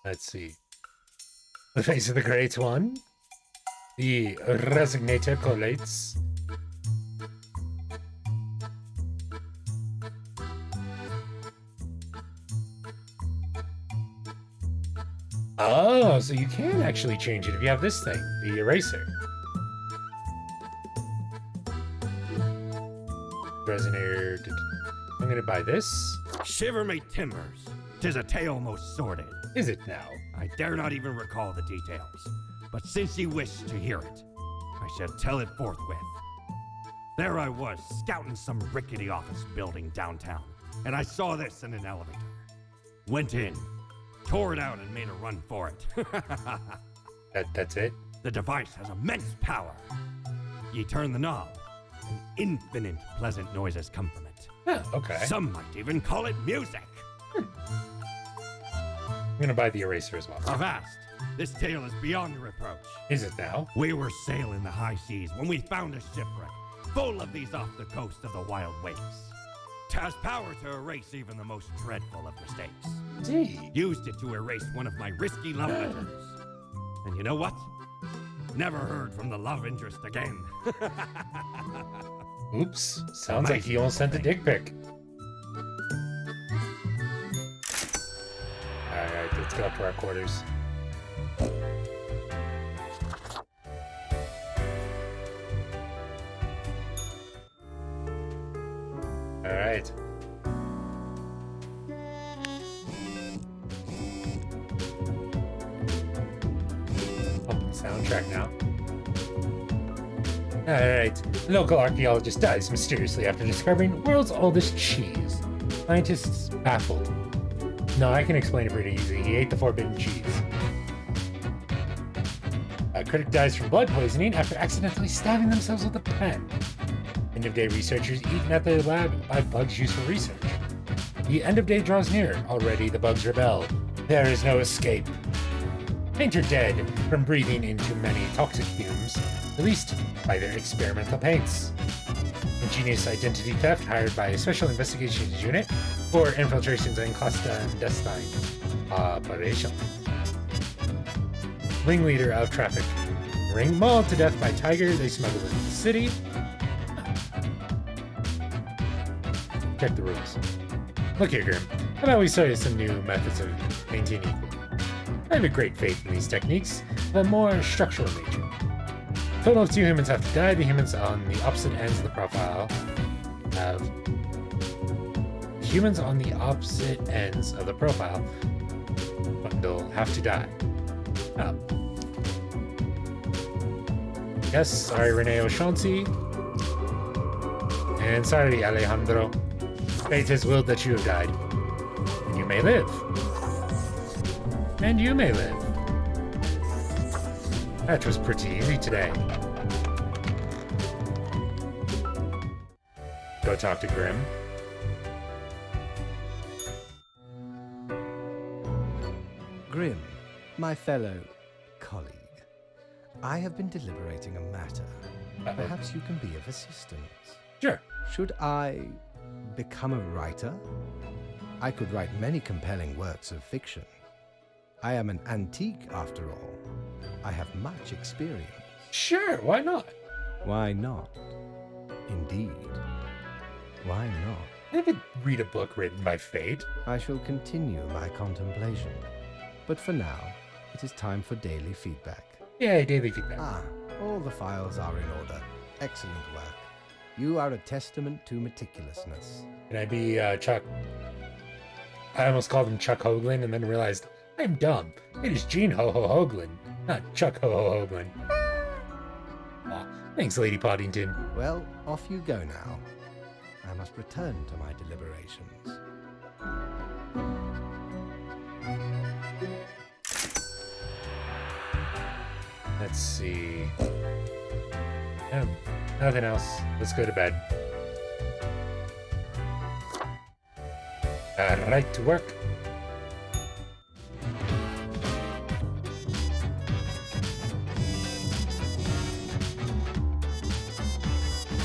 Let's see. The face of the Great One. The Resignator collates. Oh, so you can actually change it if you have this thing, the eraser. Resonator. I'm gonna buy this. Shiver me timbers! 'Tis a tale most sordid. Is it now? I dare not even recall the details. But since ye wish to hear it, I shall tell it forthwith. There I was, scouting some rickety office building downtown, and I saw this in an elevator. Went in, tore it out, and made a run for it. That's it? The device has immense power. Ye turn the knob, and infinite pleasant noises come from it. Oh, okay. Some might even call it music. I'm gonna buy the eraser as well. Avast! This tale is beyond reproach. Is it now? We were sailing the high seas when we found a shipwreck full of these off the coast of the wild wastes. 'Twas power to erase even the most dreadful of mistakes. Gee. Used it to erase one of my risky love letters. And you know what? Never heard from the love interest again. Oops. Sounds like he almost sent a dick pic. Alright, let's go up to our quarters. Alright. Oh, soundtrack now. Alright. Local archaeologist dies mysteriously after discovering world's oldest cheese. Scientists baffled. No, I can explain it pretty easy. He ate the forbidden cheese. A critic dies from blood poisoning after accidentally stabbing themselves with a pen. End of day researchers eaten at the lab by bugs used for research. The end of day draws near. Already the bugs rebel. There is no escape. Painter dead from breathing in too many toxic fumes, released by their experimental paints. Ingenious identity theft hired by a special investigations unit for infiltrations in clandestine operation. ringleader of traffic ring, mauled to death by tiger they smuggled into the city. Check the rules. Look here, Grim. How about we study some new methods of maintaining equilibrium? I have a great faith in these techniques, but more structural nature. Total of 2 humans have to die. The humans on the opposite ends of the profile have... Humans on the opposite ends of the profile bundle have to die. Oh. Yes, sorry Rene O'Shaughnessy. And sorry Alejandro. Fate has willed that you have died. And you may live. And you may live. That was pretty easy today. Go talk to Grim. Grim, my fellow colleague, I have been deliberating a matter. Perhaps you can be of assistance. Sure. Should I become a writer? I could write many compelling works of fiction. I am an antique, after all. I have much experience. Sure, why not? Why not? Indeed. Why not? I could read a book written by Fate. I shall continue my contemplation. But for now, it is time for daily feedback. Yay, daily feedback. Ah, all the files are in order. Excellent work. You are a testament to meticulousness. Can I be Chuck? I almost called him Chuck Hoagland and then realized I'm dumb. It is Gene Ho-Ho Hoagland, not Chuck Ho-Ho Hoagland. Aw, thanks, Lady Poddington. Well, off you go now. I must return to my deliberations. Let's see. Nothing else. Let's go to bed. Right to work.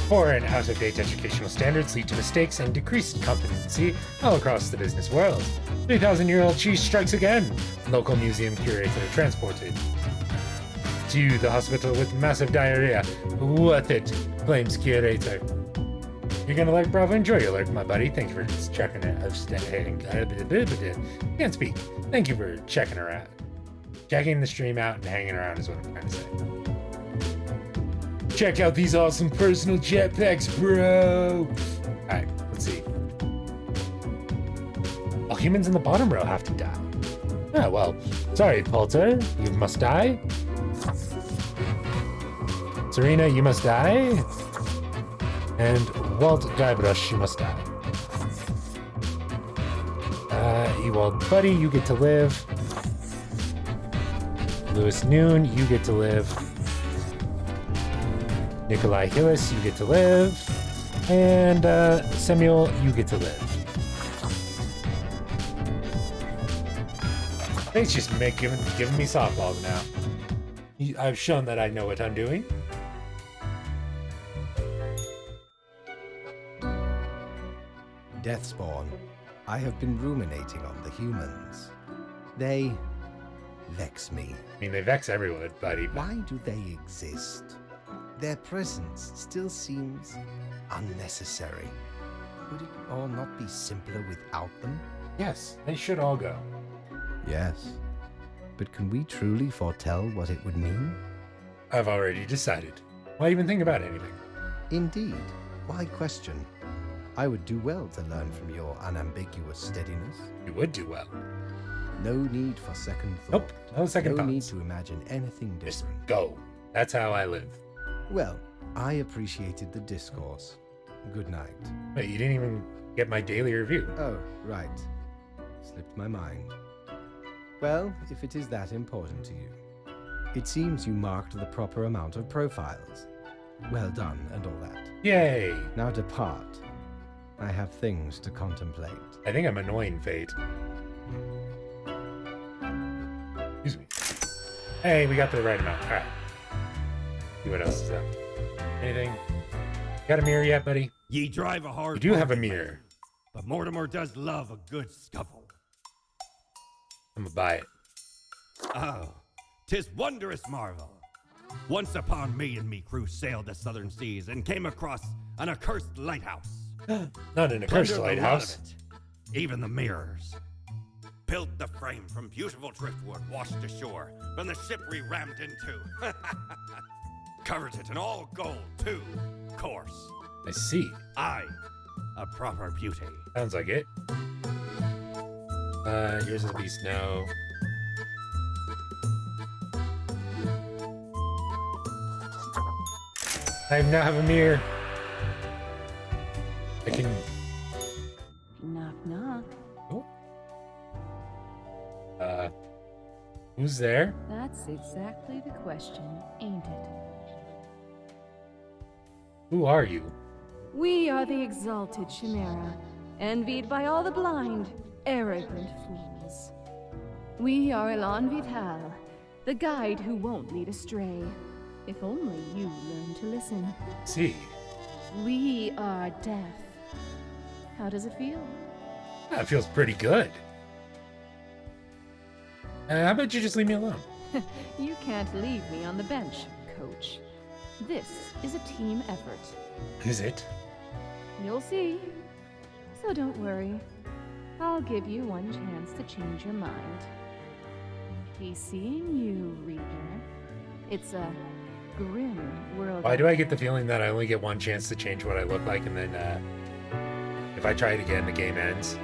Poor and out-of-date educational standards lead to mistakes and decreased competency all across the business world. 3,000-year-old cheese strikes again. Local museum curator transported to the hospital with massive diarrhea. Worth it, claims curator. You're gonna like Bravo. Enjoy your alert, my buddy. Thank you for checking it. Can't speak. Thank you for checking her out. Checking the stream out and hanging around is what I'm trying to say. Check out these awesome personal jetpacks, bro. Alright, let's see. All humans in the bottom row have to die. Ah, well, sorry, Poulter. You must die. Serena, you must die. And Walt Guybrush, you must die. Ewald Buddy, you get to live. Lewis Noon, you get to live. Nikolai Hillis, you get to live. And Samuel, you get to live. It's just giving me softballs now. I've shown that I know what I'm doing. Deathspawn, I have been ruminating on the humans. They vex me. I mean, they vex everyone, buddy. Why do they exist? Their presence still seems unnecessary. Would it all not be simpler without them? Yes, they should all go. Yes. But can we truly foretell what it would mean? I've already decided. Why even think about anything? Indeed. Why question? I would do well to learn from your unambiguous steadiness. You would do well. No need for second thought. Nope, no second No need thoughts. to imagine anything Just different. go. That's how I live. Well, I appreciated the discourse. Good night. Wait, you didn't even get my daily review. Oh, right. Slipped my mind. Well, if it is that important to you. It seems you marked the proper amount of profiles. Well done and all that. Yay! Now depart. I have things to contemplate. I think I'm annoying Fate. Excuse me. Hey, we got the right amount. Alright. See what else is up. Anything? Got a mirror yet, buddy? Ye drive a hard You do have a bargain, mirror. but Mortimer does love a good scuffle. I'm gonna buy it. Oh, 'Tis wondrous marvel. Once upon me and me crew sailed the southern seas and came across an accursed lighthouse. Not an accursed Plundered a lot of lighthouse. it, even the mirrors. Built the frame from beautiful driftwood washed ashore from the ship we rammed into. Covered it in all gold, too, course. I see. Aye, a proper beauty. Sounds like it. Here's a beast now. I now have a mirror. I can. Knock, knock. Oh. Who's there? That's exactly the question, ain't it? Who are you? We are the exalted Chimera, envied by all the blind, arrogant fools. We are Elan Vital, the guide who won't lead astray. If only you learn to listen. See. We are deaf. How does it feel? That feels pretty good. How about you just leave me alone? You can't leave me on the bench, coach. This is a team effort. Is it? You'll see. So don't worry. I'll give you one chance to change your mind. He's seeing you, Reaper. It's a grim world. Why do I get the feeling that I only get one chance to change what I look like, and then if I try it again, the game ends?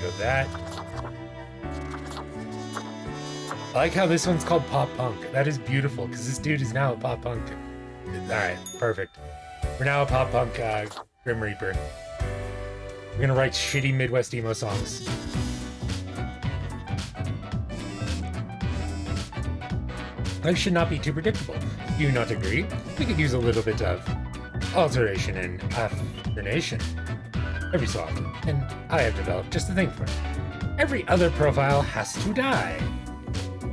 Go that. I like how this one's called Pop Punk. That is beautiful, because this dude is now a Pop Punk. Alright, perfect. We're now a Pop Punk Grim Reaper. We're gonna write shitty Midwest emo songs. Life should not be too predictable. Do you not agree? We could use a little bit of alteration and affirmation every so often, and I have developed just the thing for it. Every other profile has to die.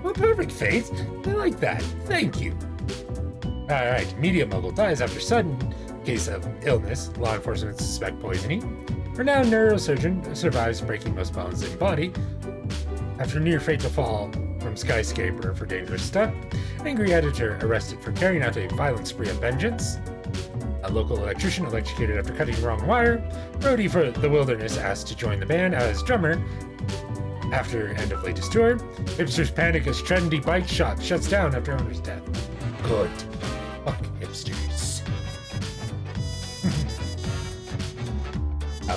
Well, perfect, Faith. I like that. Thank you. Alright, media mogul dies after sudden case of illness. Law enforcement suspect poisoning. Renowned neurosurgeon survives breaking most bones in body after near fatal fall from skyscraper for dangerous stunt. Angry editor arrested for carrying out a violent spree of vengeance. A local electrician electrocuted after cutting wrong wire. Roadie for The Wilderness asked to join the band as drummer after end of latest tour. Hipsters panic as trendy bike shop shuts down after owner's death. Good. Fuck hipsters.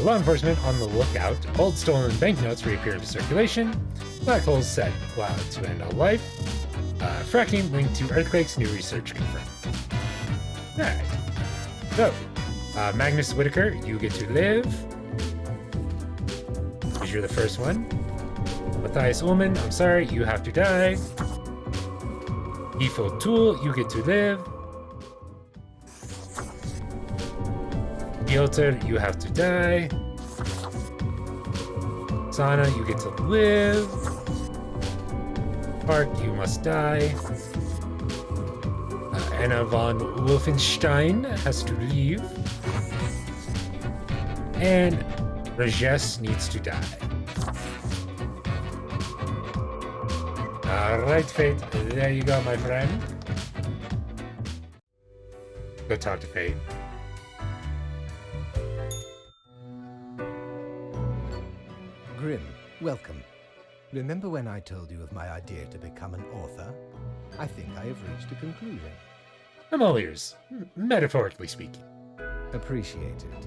Law enforcement on the lookout. Old stolen banknotes reappear into circulation. Black holes set cloud to end all life. Fracking linked to earthquakes. New research confirmed. Alright. So, Magnus Whitaker, you get to live. Because you're the first one. Matthias Ullman, I'm sorry, you have to die. Ifo Tool, you get to live. Piotr, you have to die. Sana, you get to live. Park, you must die. Anna von Wolfenstein has to leave. And Rajesh needs to die. Alright, Fate. There you go, my friend. Go talk to Fate. Grim, welcome. Remember when I told you of my idea to become an author? I think I have reached a conclusion. I'm all ears, metaphorically speaking. Appreciate it.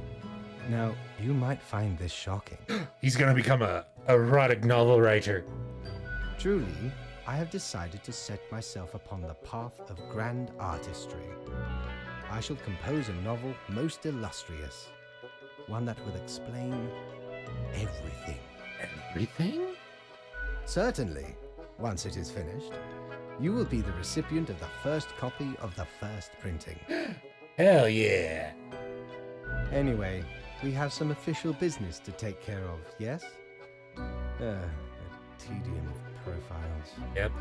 Now, you might find this shocking. He's gonna become a erotic novel writer. Truly, I have decided to set myself upon the path of grand artistry. I shall compose a novel most illustrious, one that will explain everything. Everything? Certainly, once it is finished, you will be the recipient of the first copy of the first printing. Hell yeah. Anyway, we have some official business to take care of, yes? A tedium of profiles. Yep.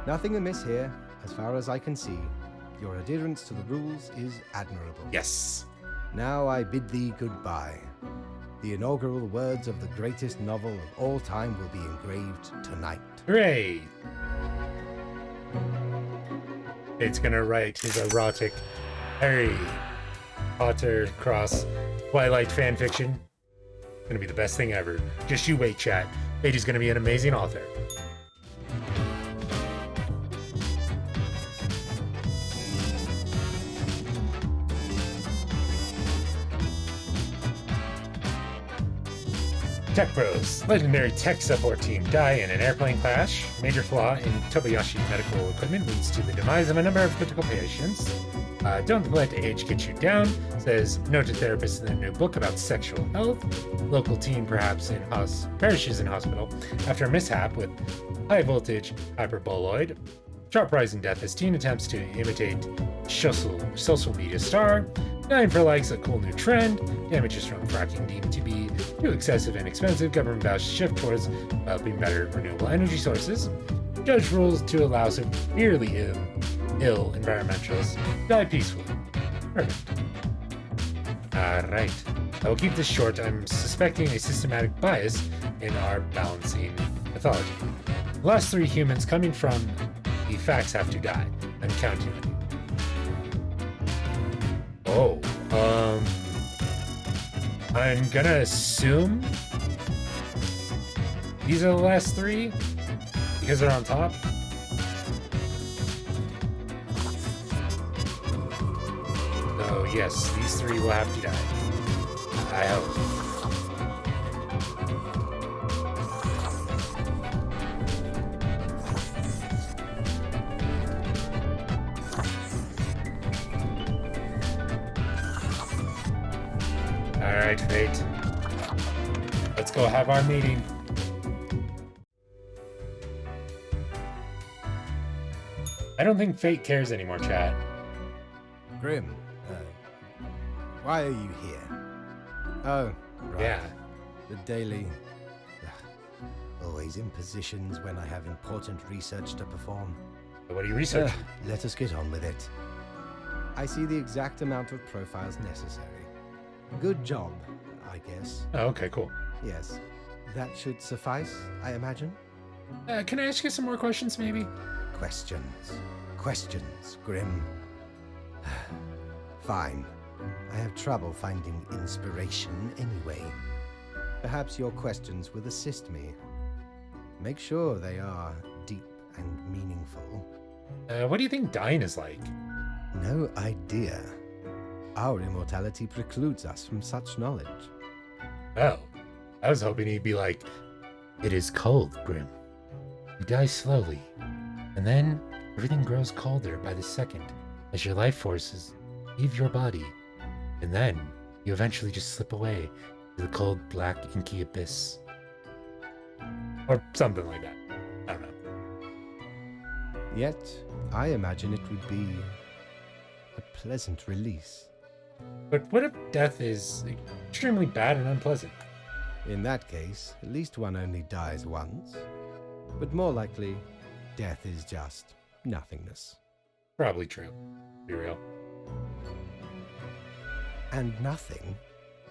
Nothing amiss here, as far as I can see. Your adherence to the rules is admirable. Yes. Now I bid thee goodbye. The inaugural words of the greatest novel of all time will be engraved tonight. Hooray! It's gonna write his erotic Harry Potter cross Twilight fanfiction. Gonna be the best thing ever. Just you wait, chat. Fate is gonna be an amazing author. Tech Bros. Legendary tech support team die in an airplane crash. Major flaw in Tobayashi medical equipment leads to the demise of a number of critical patients. Don't let age get you down, says noted therapist in a new book about sexual health. Local teen perhaps perishes in hospital after a mishap with high voltage hyperboloid. Sharp rise in death as teen attempts to imitate social media star. 9 for likes, a cool new trend. Damages from fracking deemed to be too excessive and expensive. Government vows to shift towards developing better renewable energy sources. Judge rules to allow severely ill environmentalists to die peacefully. Perfect. Alright. I will keep this short. I'm suspecting a systematic bias in our balancing mythology. The last 3 humans coming from the facts have to die. I'm counting on you. Oh, I'm gonna assume these are the last 3 because they're on top. So yes, these 3 will have to die. I hope. Alright, Fate. Let's go have our meeting. I don't think Fate cares anymore, chat. Grim, why are you here? Oh, right. Yeah. The daily... Always in positions when I have important research to perform. What do you research? Let us get on with it. I see the exact amount of profiles necessary. Good job, I guess. Oh, okay, cool. Yes. That should suffice, I imagine? Can I ask you some more questions, maybe? Questions, Grim. Fine. I have trouble finding inspiration anyway. Perhaps your questions will assist me. Make sure they are deep and meaningful. What do you think dying is like? No idea. Our immortality precludes us from such knowledge. Oh, I was hoping he'd be like, it is cold, Grim. You die slowly, and then everything grows colder by the second as your life forces leave your body, and then you eventually just slip away to the cold, black, inky abyss. Or something like that. I don't know. Yet, I imagine it would be a pleasant release. But what if death is extremely bad and unpleasant? In that case, at least one only dies once. But more likely, death is just nothingness. Probably true. Be real. And nothing,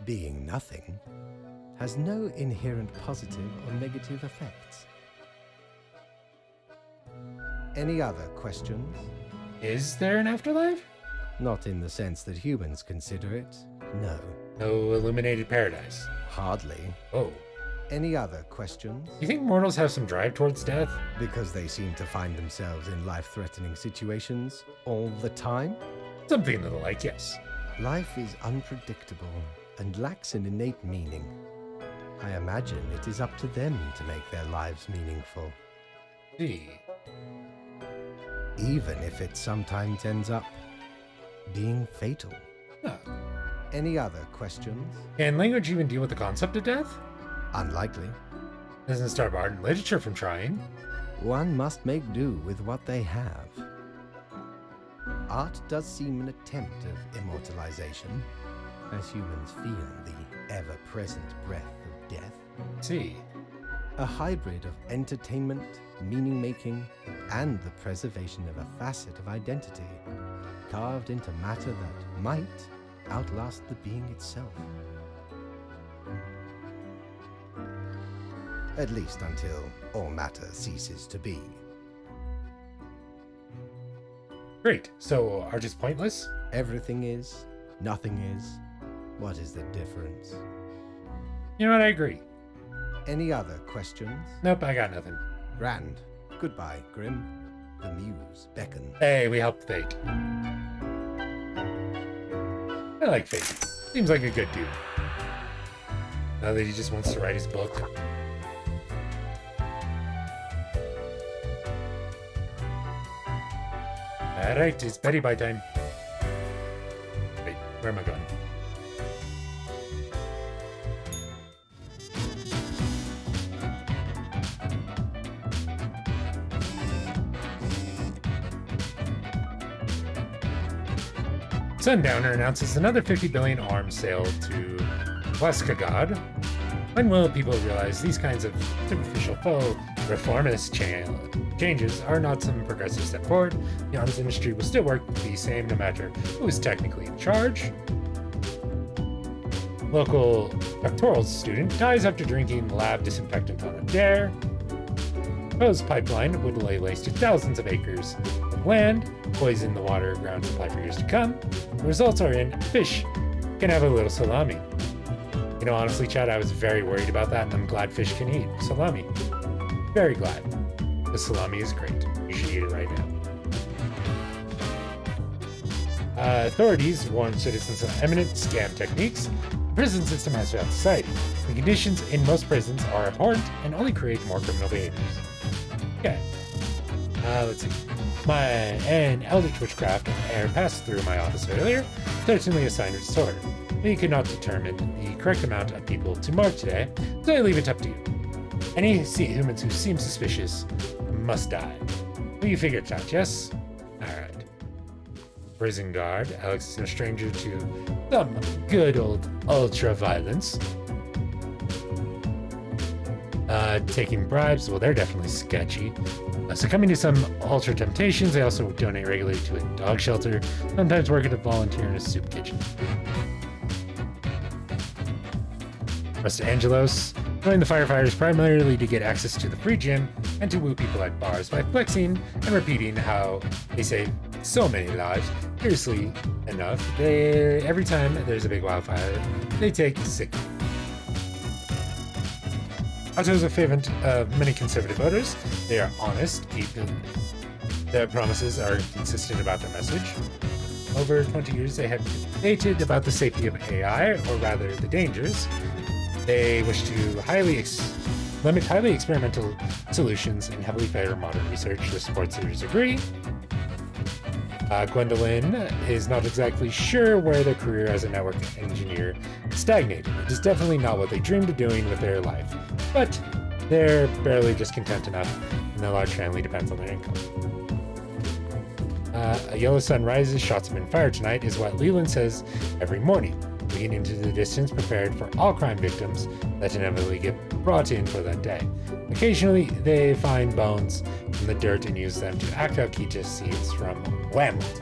being nothing, has no inherent positive or negative effects. Any other questions? Is there an afterlife? Not in the sense that humans consider it, no. No illuminated paradise. Hardly. Oh. Any other questions? You think mortals have some drive towards death? Because they seem to find themselves in life-threatening situations all the time? Something of the like, yes. Life is unpredictable and lacks an innate meaning. I imagine it is up to them to make their lives meaningful. See. Even if it sometimes ends up being fatal. Oh. Any other questions? Can language even deal with the concept of death? Unlikely. Doesn't stop art and literature from trying. One must make do with what they have. Art does seem an attempt of immortalization, as humans feel the ever-present breath of death. See. A hybrid of entertainment, meaning-making, and the preservation of a facet of identity. carved into matter that might outlast the being itself. At least until all matter ceases to be. Great. So art is pointless? Everything is, nothing is. What is the difference? You know what? I agree. Any other questions? Nope, I got nothing. Grand. Goodbye, Grim. The muse beckons. Hey, we helped Fate. I like Fate. Seems like a good dude. Now that he just wants to write his book. Alright, it's Betty by time. Wait, where am I going? Sundowner announces another 50 billion arms sale to Waskagod. When will people realize these kinds of superficial faux reformist changes are not some progressive step forward? The arms industry will still work the same no matter who is technically in charge. Local doctoral student dies after drinking lab disinfectant on a dare. Proposed pipeline would lay waste to thousands of acres of land, poison the water ground supply for years to come. The results are in fish can have a little salami. You know, honestly, Chad, I was very worried about that, and I'm glad fish can eat salami. Very glad. The salami is great. You should eat it right now. Authorities warn citizens of eminent scam techniques. The prison system has failed society. The conditions in most prisons are abhorrent and only create more criminal behaviors. Okay. Let's see. An eldritch witchcraft air passed through my office earlier, certainly a sign of disorder. We could not determine the correct amount of people to mark today, so I leave it up to you. Any humans who seem suspicious must die. Well, you figured it out, yes? Alright. Prison guard. Alex is no stranger to some good old ultra-violence. Taking bribes, well, they're definitely sketchy. Succumbing to some ultra temptations, they also donate regularly to a dog shelter, sometimes work at a volunteer in a soup kitchen. Los Angeles joined the firefighters primarily to get access to the free gym and to woo people at bars by flexing and repeating how they save so many lives. Seriously enough, every time there's a big wildfire, they take sick. Otto is a favorite of many conservative voters. They are honest, their promises are consistent about their message. Over 20 years, they have debated about the safety of AI, or rather, the dangers. They wish to limit highly experimental solutions and heavily favor modern research. The sports leaders agree. Gwendolyn is not exactly sure where their career as a network engineer stagnated. It is definitely not what they dreamed of doing with their life, but they're barely just content enough, and their large family depends on their income. A yellow sun rises, shots have been fired tonight, is what Leland says every morning, looking into the distance prepared for all crime victims that inevitably get brought in for that day. Occasionally, they find bones from the dirt and use them to act out key scenes from Whamlet.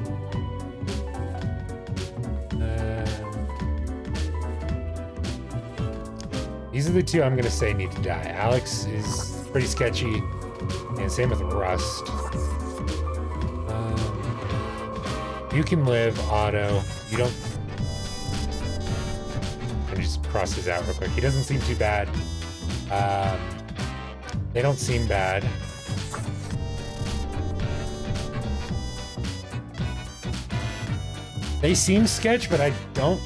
These are the two I'm going to say need to die. Alex is pretty sketchy, and same with Rust. You can live, Otto. You don't... Let me just cross his out real quick. He doesn't seem too bad. They don't seem bad. They seem sketch, but I don't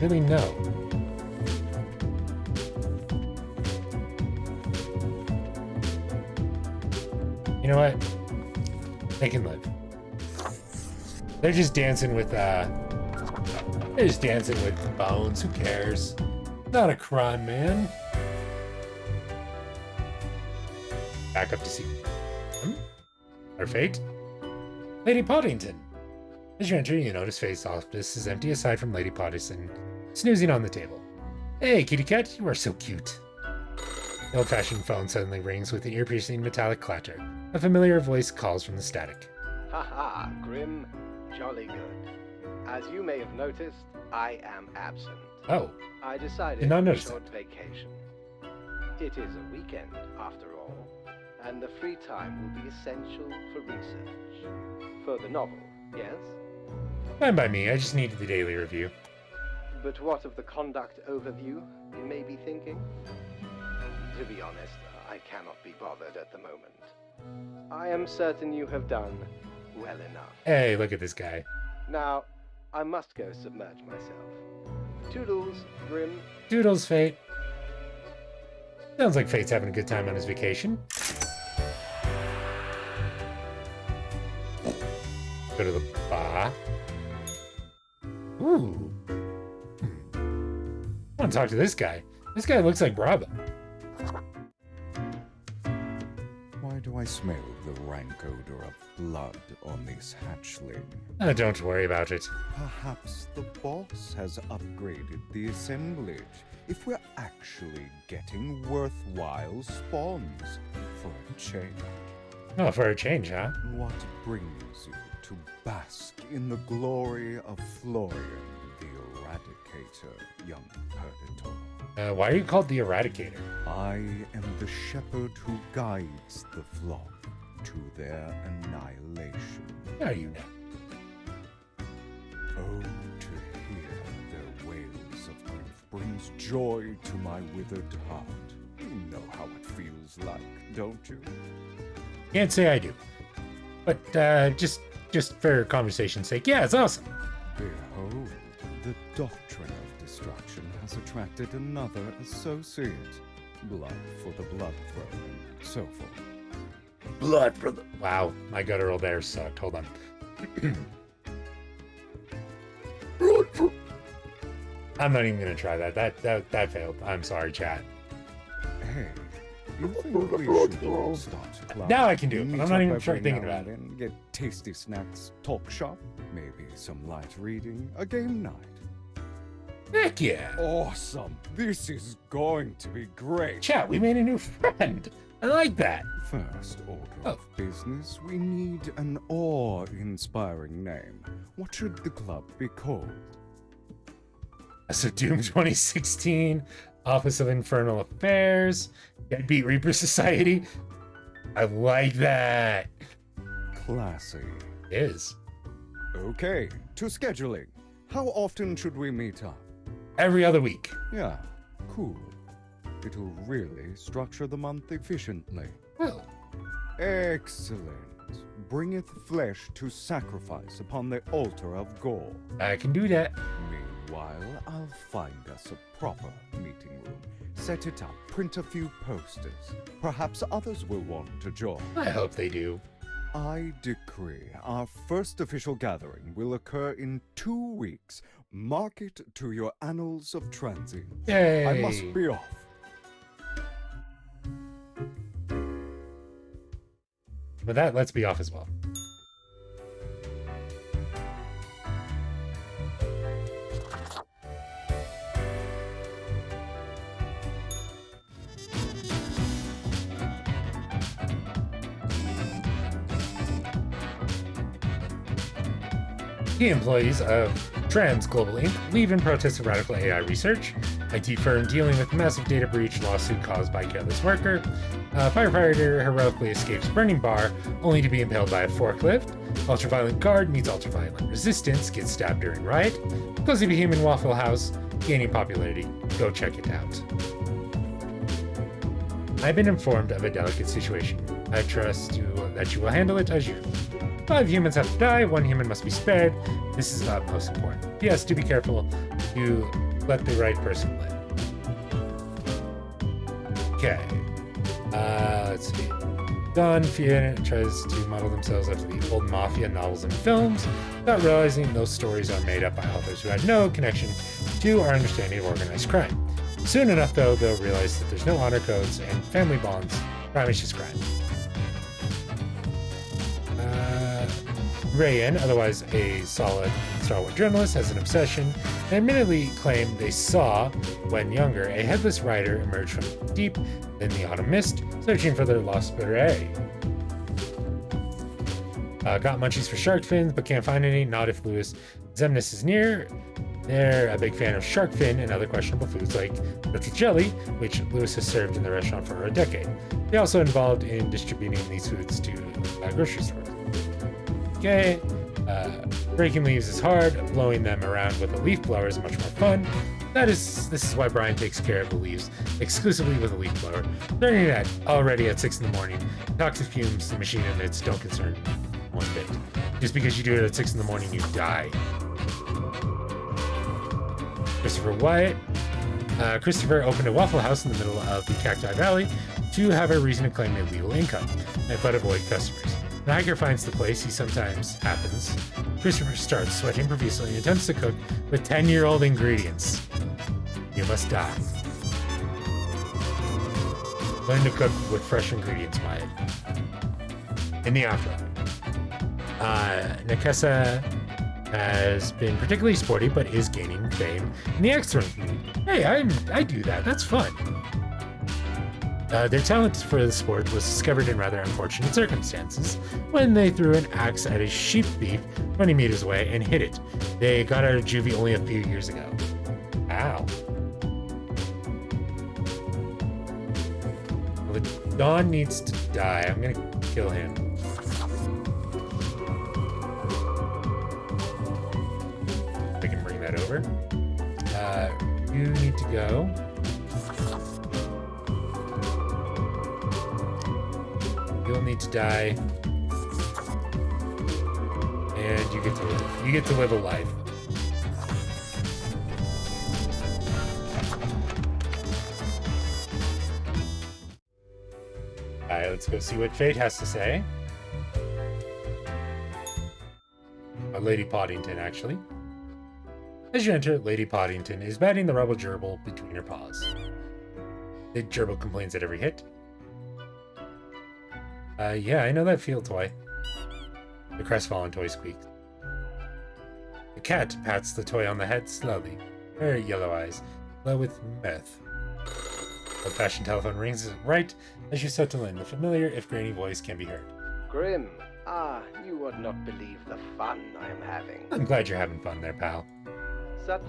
really know. You know what? They can live. They're just dancing with bones. Who cares? Not a crime, man. Back up to see our fate. Lady Poddington. As you enter, you notice Fate's office is empty aside from Lady Poddington snoozing on the table. Hey, kitty cat, you are so cute. The old-fashioned phone suddenly rings with an ear-piercing metallic clatter. A familiar voice calls from the static. Haha, Grim. Jolly good. As you may have noticed, I am absent. Oh, I decided Did not on a notice short vacation. It is a weekend, after all, and the free time will be essential for research. For the novel, yes? fine by me. I just needed the daily review. But what of the conduct overview, you may be thinking? To be honest, I cannot be bothered at the moment. I am certain you have done well enough. Hey, look at this guy. Now, I must go submerge myself. Toodles, Grim. Doodles, Fate. Sounds like Fate's having a good time on his vacation. Go to the bar. Ooh. I want to talk to this guy. This guy looks like Bravo. Why do I smell the rank odor of blood on this hatchling? Don't worry about it. Perhaps the boss has upgraded the assemblage. If we're actually getting worthwhile spawns for a change. Oh, for a change, huh? What brings you to bask in the glory of Florian the Eradicator, young Predator? Why are you called the Eradicator? I am the shepherd who guides the flock to their annihilation. How do you know? Oh, to hear their wails of grief brings joy to my withered heart. You know how it feels like, don't you? Can't say I do. But just for conversation's sake, yeah, it's awesome. Behold, the doctrine of destruction has attracted another associate. Blood for the blood throne, and so forth. Blood for the... Wow, my guttural there sucked. Hold on. Blood for... I'm not even gonna try that. That failed. I'm sorry, chat. Hey, you think we should start club? Now I can do it, but Meet I'm not up even every thinking now about and then, get tasty snacks, talk shop, maybe some light reading, a game night. Heck yeah. Awesome! This is going to be great. Chat, we made a new friend. I like that. First order Oh. of business, we need an awe-inspiring name. What should the club be called? So Doom 2016, Office of Infernal Affairs, Deadbeat Reaper Society. I like that. Classy. It is. Okay, to scheduling. How often should we meet up? Every other week. Yeah, cool. It'll really structure the month efficiently. Well, Excellent. Bringeth flesh to sacrifice upon the altar of gore. I can do that. Meanwhile, I'll find us a proper meeting room. Set it up, print a few posters. Perhaps others will want to join. I hope they do. I decree our first official gathering will occur in 2 weeks. Mark it to your annals of transient. Yay. I must be off. With that, let's be off as well. Key employees of Trans Global Inc. leave in protest of radical AI research. IT firm dealing with massive data breach lawsuit caused by careless worker. Firefighter heroically escapes burning bar, only to be impaled by a forklift. Ultraviolent guard meets ultraviolent resistance, gets stabbed during riot. Cozy Bohemian Waffle House, gaining popularity. Go check it out. I've been informed of a delicate situation. I trust that you will handle it as usual. 5 humans have to die, 1 human must be spared. This is not most important. Yes, do be careful. You let the right person live. Okay. Let's see. Don Fiona tries to model themselves after the old mafia novels and films, without realizing those stories are made up by authors who had no connection to our understanding of organized crime. Soon enough, though, they'll realize that there's no honor codes and family bonds. Crime is just crime. Rayan, otherwise a solid Star Wars journalist, has an obsession and admittedly claimed they saw, when younger, a headless rider emerge from deep in the autumn mist, searching for their lost prey. Got munchies for shark fins, but can't find any. Not if Louis Zemnis is near. They're a big fan of shark fin and other questionable foods like pretzel jelly, which Louis has served in the restaurant for a decade. They're also involved in distributing these foods to grocery stores. Okay. Breaking leaves is hard. Blowing them around with a leaf blower is much more fun. This is why Brian takes care of the leaves exclusively with a leaf blower. Learning that already at 6 in the morning. Toxic fumes, the machine emits don't concern one bit. Just because you do it at 6 in the morning, you die. Christopher Wyatt. Christopher opened a Waffle House in the middle of the Cacti Valley to have a reason to claim illegal income, but avoid customers. When a hiker finds the place, he sometimes happens. Christopher starts sweating profusely and attempts to cook with 10-year-old ingredients. You must die. Learn to cook with fresh ingredients, Wyatt. In the afterlife. Nekesa has been particularly sporty, but is gaining fame in the X-Throne community. Hey, I do that. That's fun. Their talent for the sport was discovered in rather unfortunate circumstances when they threw an axe at a sheep thief 20 meters away and hit it. They got out of juvie only a few years ago. Ow. Well, the Don needs to die. I'm gonna kill him. I can bring that over. You need to go. You'll need to die. And you get to live. You get to live a life. Alright, let's go see what Fate has to say. Lady Poddington, actually. As you enter, Lady Poddington is batting the rubble gerbil between her paws. The gerbil complains at every hit. Yeah, I know that feel, toy. The crestfallen toy squeaks. The cat pats the toy on the head slowly. Her yellow eyes glow with mirth. Old-fashioned telephone rings right as you settle in. The familiar, if grainy voice can be heard. Grim, you would not believe the fun I am having. I'm glad you're having fun there, pal. Such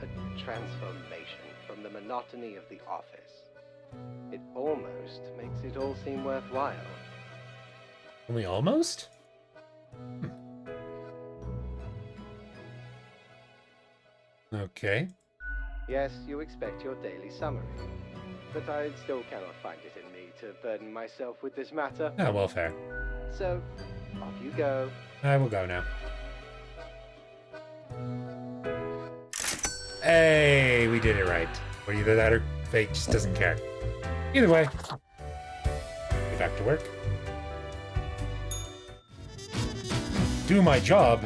a transformation from the monotony of the office. It almost makes it all seem worthwhile. Only almost? Okay. Yes, you expect your daily summary, but I still cannot find it in me to burden myself with this matter. Oh, well, fair. So, off you go. I will go now. Hey, we did it right. But either that or Fate just doesn't care. Either way, get back to work. Do my job.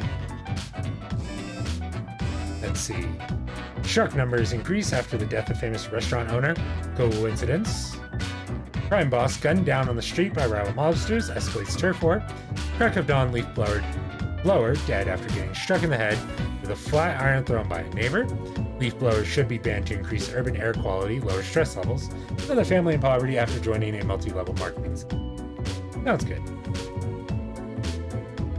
Let's see. Shark numbers increase after the death of famous restaurant owner. Coincidence? Crime boss gunned down on the street by rival mobsters. Escalates turf war. Crack of dawn leaf blower dead after getting struck in the head with a flat iron thrown by a neighbor. Leaf blowers should be banned to increase urban air quality, lower stress levels. Another family in poverty after joining a multi-level marketing scheme. Sounds good.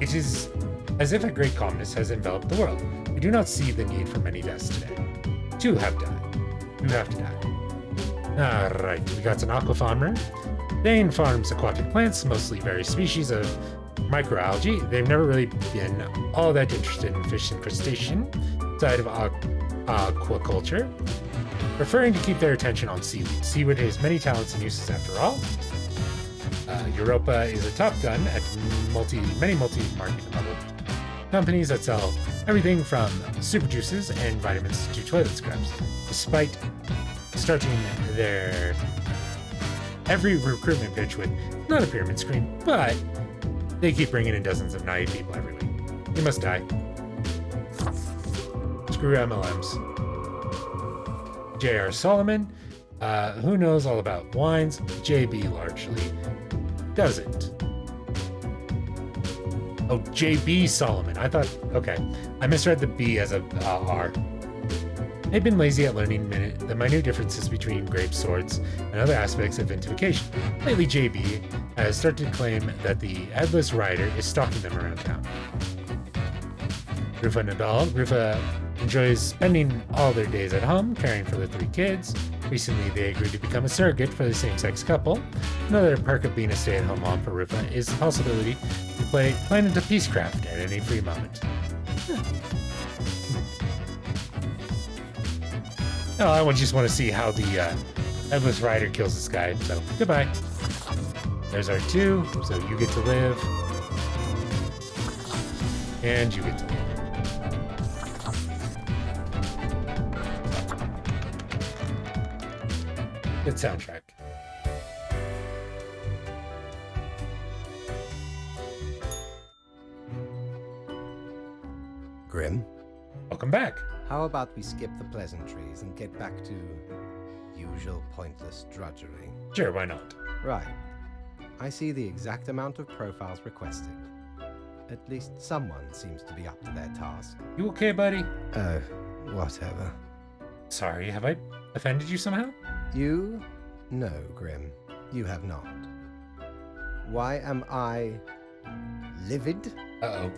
It is as if a great calmness has enveloped the world. We do not see the need for many deaths today. 2 have died. 2 have to die. Alright, we got an aquafarmer. Dane farms aquatic plants, mostly various species of microalgae. They've never really been all that interested in fish and crustacean side of aquaculture, preferring to keep their attention on seaweed. Seaweed has many talents and uses after all. Europa is a top gun at many multi-market level companies that sell everything from super juices and vitamins to toilet scrubs, despite starting their every recruitment pitch with not a pyramid scheme, but they keep bringing in dozens of naive people every week. You must die. Screw MLMs. J.R. Solomon, who knows all about wines? JB largely doesn't. Oh, JB Solomon. I thought, okay. I misread the B as a R. They've been lazy at learning the minute differences between grape swords and other aspects of vintification. Lately, JB has started to claim that the Headless Rider is stalking them around town. Rufa and Nadal. Rufa enjoys spending all their days at home, caring for the 3 kids. Recently, they agreed to become a surrogate for the same-sex couple. Another perk of being a stay-at-home mom for Rufa is the possibility to play Planet of Peacecraft at any free moment. Oh, I just want to see how the Headless Rider kills this guy, so goodbye. There's our 2, so you get to live. And you get to live. Good soundtrack. Grim, Welcome back. how about we skip the pleasantries and get back to usual pointless drudgery? Sure, why not? Right. I see the exact amount of profiles requested. At least someone seems to be up to their task. You okay, buddy? Whatever. Sorry, have I offended you somehow? You? No, Grim. You have not. Why am I livid? Uh-oh.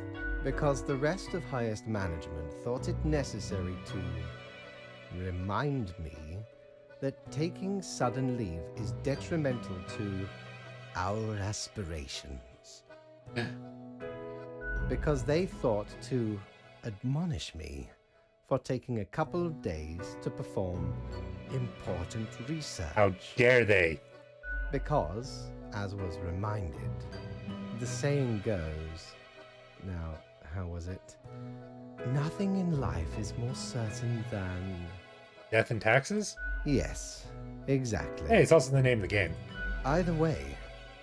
Because the rest of highest management thought it necessary to remind me that taking sudden leave is detrimental to our aspirations. Because they thought to admonish me for taking a couple of days to perform important research. How dare they? Because, as was reminded, the saying goes, now, how was it? Nothing in life is more certain than... Death and taxes? Yes, exactly. Hey, it's also the name of the game. Either way,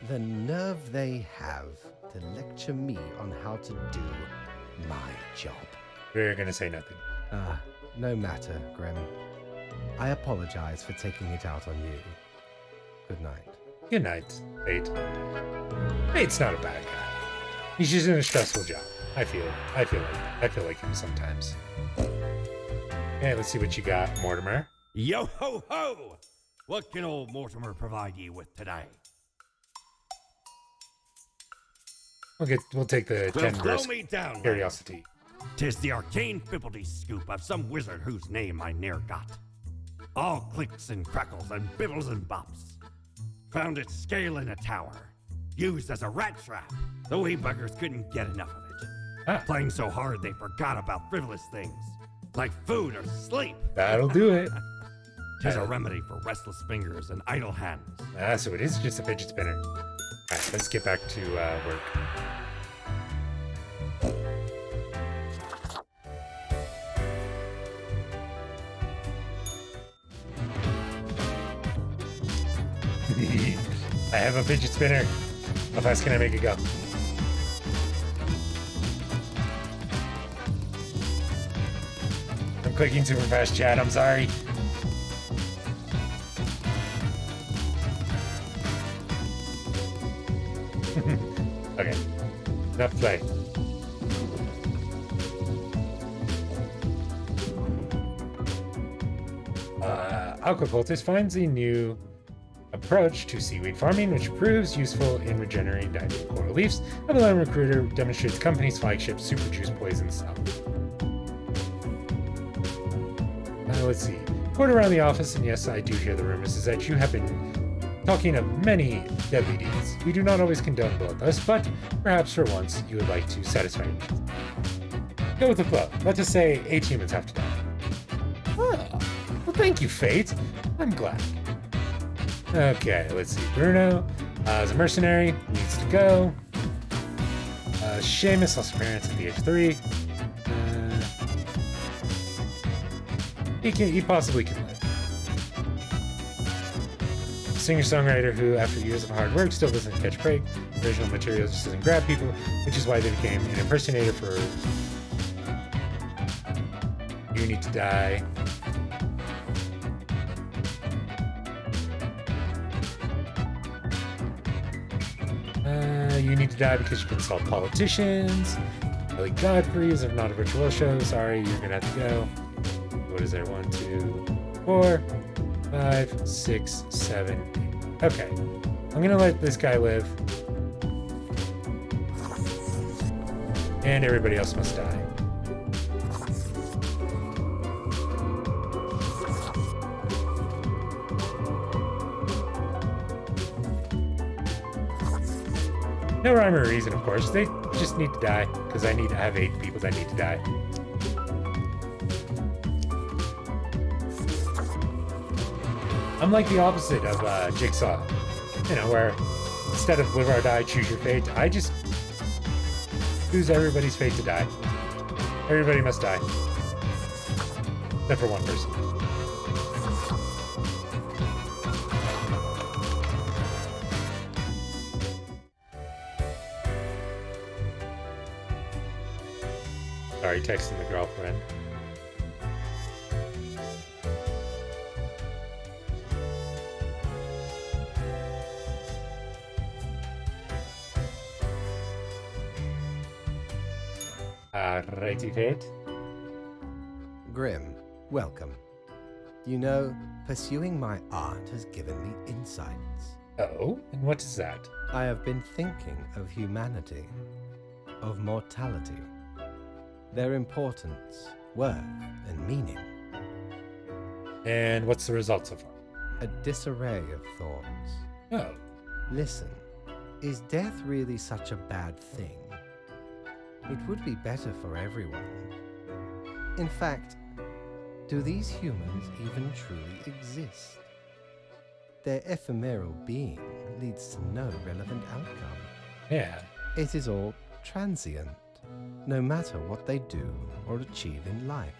the nerve they have to lecture me on how to do my job. We're gonna say nothing. No matter, Grim. I apologize for taking it out on you. Good night. Good night, Fate. Fate's not a bad guy. He's just in a stressful job. I feel like him sometimes. Okay, let's see what you got, Mortimer. Yo ho ho! What can old Mortimer provide you with today? We'll take the Well, 10 blow verse me down, curiosity. 'Tis the arcane fibbledy scoop of some wizard whose name I ne'er got. All clicks and crackles and bibbles and bops. Found its scale in a tower. Used as a rat trap. The wee buggers couldn't get enough of it. Ah. Playing so hard they forgot about frivolous things. Like food or sleep. That'll do it. 'Tis a remedy for restless fingers and idle hands. So it is just a fidget spinner. Alright, let's get back to work. I have a fidget spinner. How fast can I make it go? I'm clicking super fast, chat. I'm sorry. Okay. Enough play. Aquacultist finds a new approach to seaweed farming, which proves useful in regenerating dying coral reefs. Avalon Recruiter demonstrates company's flagship Super Juice Poison Cell. Let's see. Word around the office, and yes, I do hear the rumors, is that you have been talking of many deadly deeds. We do not always condone bloodlust, but perhaps for once you would like to satisfy your needs. Go with the flow. Let's just say 8 humans have to die. Oh, well, thank you, Fate. I'm glad. Okay, let's see. Bruno is a mercenary, needs to go. Seamus lost parents at the age of 3. He possibly can live. Singer-songwriter who, after years of hard work, still doesn't catch break. Original material just doesn't grab people, which is why they became an impersonator for You Need to Die. You Need to Die because you can insult politicians. Billy Godfrey is not a virtual show. Sorry, you're gonna have to go. what is there? 1, 2, 4, 5, 6, 7, 8. Okay. I'm gonna let this guy live. And everybody else must die. No rhyme or reason, of course. They just need to die, because I have 8 people that need to die. I'm like the opposite of Jigsaw. You know, where instead of live or die, choose your fate, I just choose everybody's fate to die. Everybody must die. Except for one person. Sorry, texting the girlfriend. Righty Fate. Grim, welcome. You know, pursuing my art has given me insights. Oh, and what is that? I have been thinking of humanity, of mortality, their importance, worth, and meaning. And what's the result so far? A disarray of thoughts. Oh. Listen, is death really such a bad thing? It would be better for everyone. In fact, do these humans even truly exist? Their ephemeral being leads to no relevant outcome. Yeah. It is all transient, no matter what they do or achieve in life.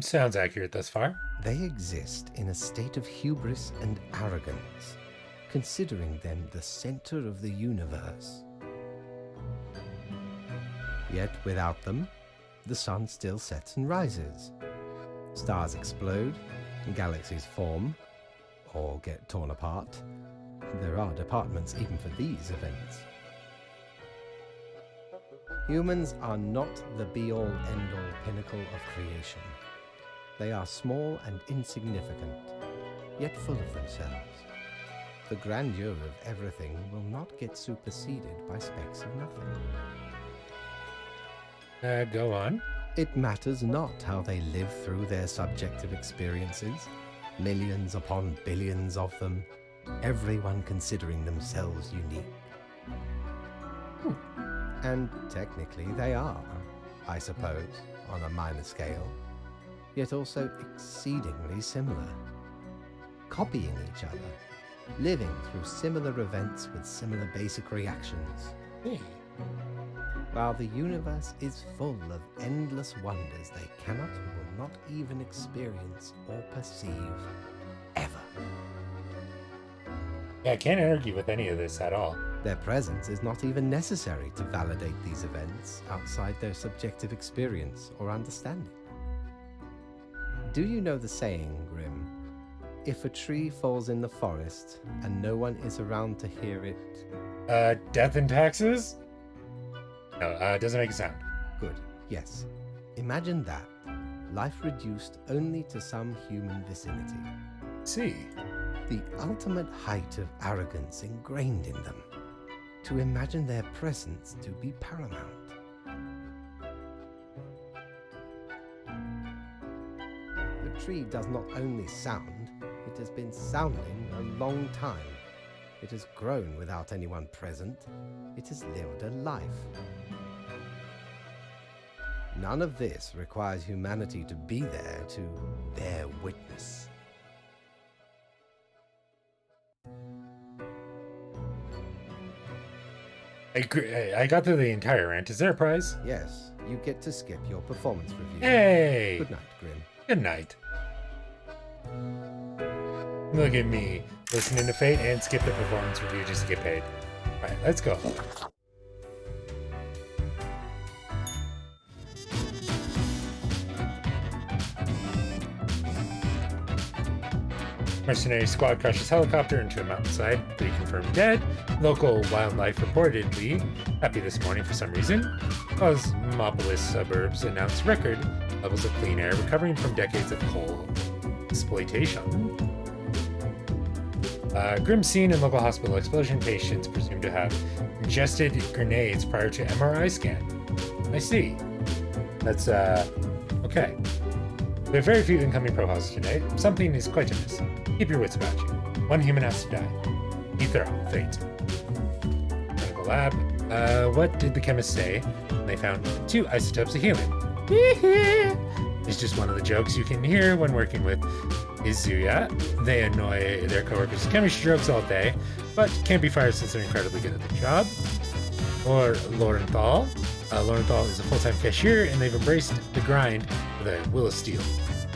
Sounds accurate thus far. They exist in a state of hubris and arrogance, considering them the center of the universe. Yet without them, the sun still sets and rises. Stars explode, galaxies form, or get torn apart. There are departments even for these events. Humans are not the be-all, end-all pinnacle of creation. They are small and insignificant, yet full of themselves. The grandeur of everything will not get superseded by specks of nothing. Go on. It matters not how they live through their subjective experiences, millions upon billions of them, everyone considering themselves unique. And technically they are, I suppose, on a minor scale, yet also exceedingly similar, copying each other, living through similar events with similar basic reactions. Hey. While the universe is full of endless wonders they cannot or will not even experience or perceive, ever. Yeah, I can't argue with any of this at all. Their presence is not even necessary to validate these events outside their subjective experience or understanding. Do you know the saying, Grim? If a tree falls in the forest and no one is around to hear it... Death and taxes? No, it doesn't make a sound. Good, yes. Imagine that. Life reduced only to some human vicinity. See. The ultimate height of arrogance ingrained in them. To imagine their presence to be paramount. The tree does not only sound, it has been sounding a long time. It has grown without anyone present. It has lived a life. None of this requires humanity to be there to bear witness. I got through the entire rant. Is there a prize? Yes, you get to skip your performance review. Hey! Good night, Grim. Good night. Look at me, listening to Fate and skip the performance review just to get paid. Alright, let's go. Mercenary squad crashes helicopter into a mountainside. 3 confirmed dead. Local wildlife reportedly happy this morning for some reason. Cosmopolis suburbs announced record levels of clean air, recovering from decades of coal exploitation. Grim scene in local hospital explosion. Patients presumed to have ingested grenades prior to MRI scan. I see. That's, okay. There are very few incoming profiles today. Something is quite amiss. Keep your wits about you. One human has to die. Be thorough. Fate. Clinical lab. What did the chemist say when they found 2 isotopes of helium? It's just one of the jokes you can hear when working with Izuya. They annoy their coworkers with chemistry jokes all day, but can't be fired since they're incredibly good at their job. Or Lorenthal. Lorenthal is a full-time cashier, and they've embraced the grind with a will of steel.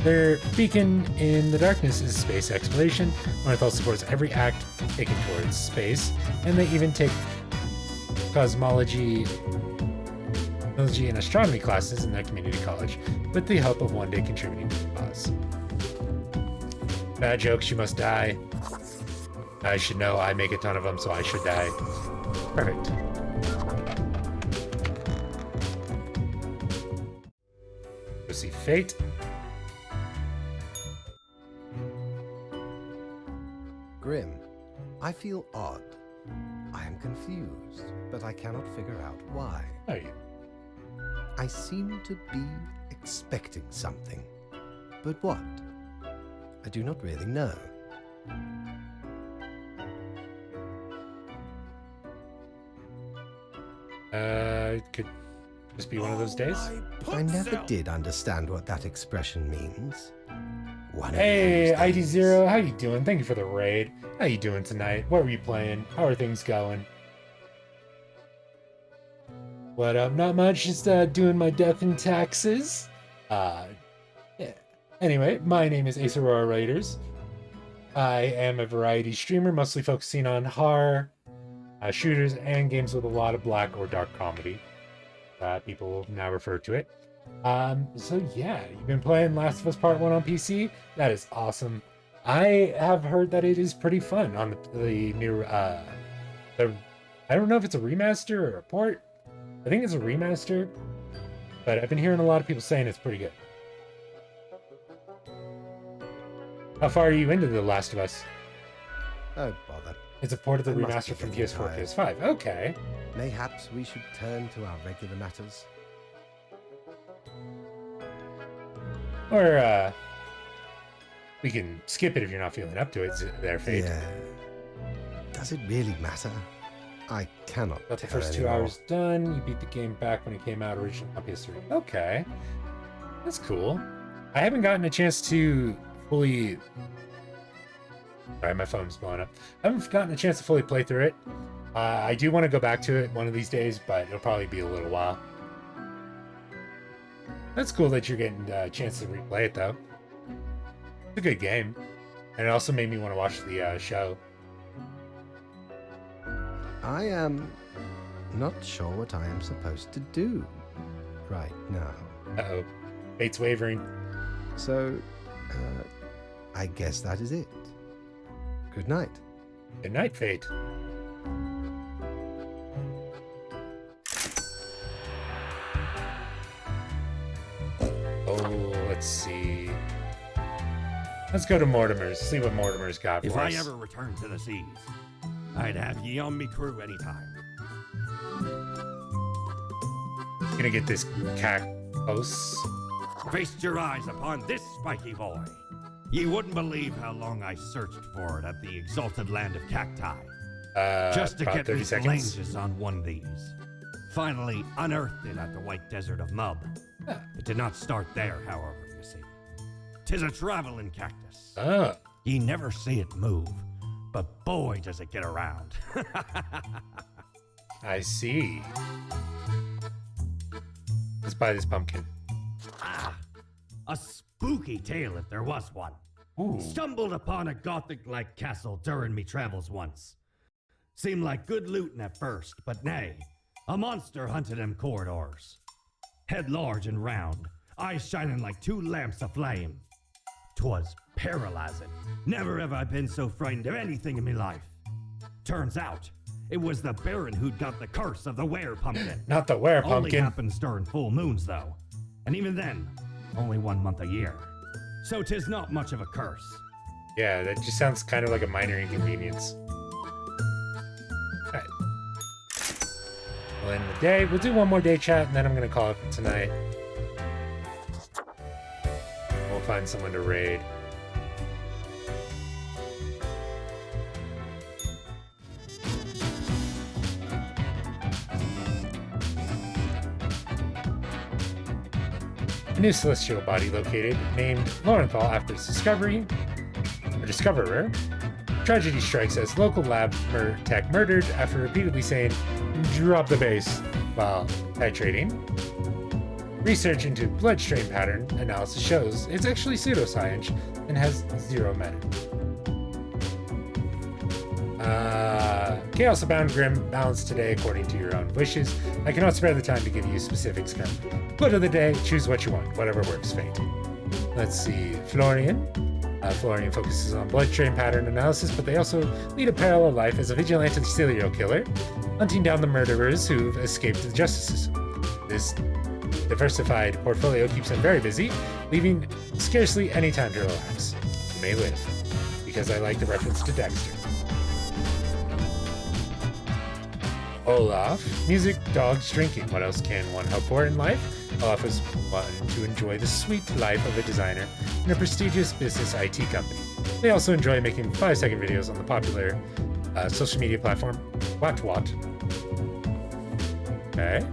Their beacon in the darkness is space exploration. Lorenthal supports every act taken towards space, and they even take cosmology and astronomy classes in their community college with the help of one day contributing to the cause. Bad jokes, you must die. I should know, I make a ton of them, so I should die. Perfect. Go see Fate. Grim, I feel odd. I am confused, but I cannot figure out why. How are you? I seem to be expecting something. But what? I do not really know. It could just be one of those days. I never did understand what that expression means. Hey, ID0, how you doing? Thank you for the raid. How you doing tonight? What were you playing? How are things going? What up? Not much, just doing my death and taxes. Yeah. Anyway, my name is Ace Aurora Raiders. I am a variety streamer, mostly focusing on horror, shooters, and games with a lot of black or dark comedy. People now refer to it. So yeah, you've been playing Last of Us Part 1 on PC? That is awesome. I have heard that it is pretty fun on the new, I don't know if it's a remaster or a port. I think it's a remaster, but I've been hearing a lot of people saying it's pretty good. How far are you into The Last of Us? Oh, bother. It's a port of the I must remaster be from getting PS4, tired. PS5. Okay. Mayhaps we should turn to our regular matters. Or, we can skip it if you're not feeling up to it. There, Fate. Yeah. Does it really matter? I cannot. Got the tell first 2 anymore. hours done. You beat the game back when it came out originally on PS3. Okay. That's cool. I haven't gotten a chance to fully... Sorry, my phone's blowing up. I haven't gotten a chance to fully play through it. I do want to go back to it one of these days, but it'll probably be a little while. That's cool that you're getting a chance to replay it, though. It's a good game. And it also made me want to watch the show. I am not sure what I am supposed to do right now. Uh-oh. Fate's wavering. So, I guess that is it. Good night. Good night, Fate. Oh, let's see. Let's go to Mortimer's, see what Mortimer's got for If us. I ever return to the seas, I'd have ye on me crew anytime. Gonna get this cactus. Feast your eyes upon this spiky boy. Ye wouldn't believe how long I searched for it at the exalted land of cacti. Just to about get 30 me seconds. flanges on one of these. Finally unearthed it at the White Desert of Mub. It did not start there, however, you see. 'Tis a traveling cactus. Oh, Ye never see it move, but boy does it get around. I see. Let's buy this pumpkin. A spooky tale if there was one. Ooh. Stumbled upon a Gothic-like castle during me travels once. Seemed like good looting at first, but nay, a monster hunted them corridors. Head large and round, eyes shining like 2 lamps aflame. 'Twas paralyzing. Never have I been so frightened of anything in me life. Turns out, it was the Baron who'd got the curse of the were pumpkin. Not the were Only pumpkin. happens during full moons, though. And even then, only 1 month a year. So 'tis not much of a curse. Yeah, that just sounds kind of like a minor inconvenience. Alright. We'll end the day. We'll do one more day chat, and then I'm going to call it for tonight. We'll find someone to raid. A new celestial body located, named Lorenthal after its discoverer. Tragedy strikes as local lab tech murdered after repeatedly saying, "Drop the base," while titrating. Research into bloodstream pattern analysis shows it's actually pseudoscience and has zero meta. Chaos Abound Grim, balance today according to your own wishes. I cannot spare the time to give you specifics currently. Quote of the day, choose what you want, whatever works, fate. Let's see, Florian. Florian focuses on bloodstream pattern analysis, but they also lead a parallel life as a vigilante serial killer, hunting down the murderers who've escaped the justice system. This diversified portfolio keeps him very busy, leaving scarcely any time to relax. You may live, because I like the reference to Dexter. Olaf, music, dogs, drinking. What else can one hope for in life? Olaf was one to enjoy the sweet life of a designer in a prestigious business IT company. They also enjoy making 5-second videos on the popular social media platform WhatWhat. Okay.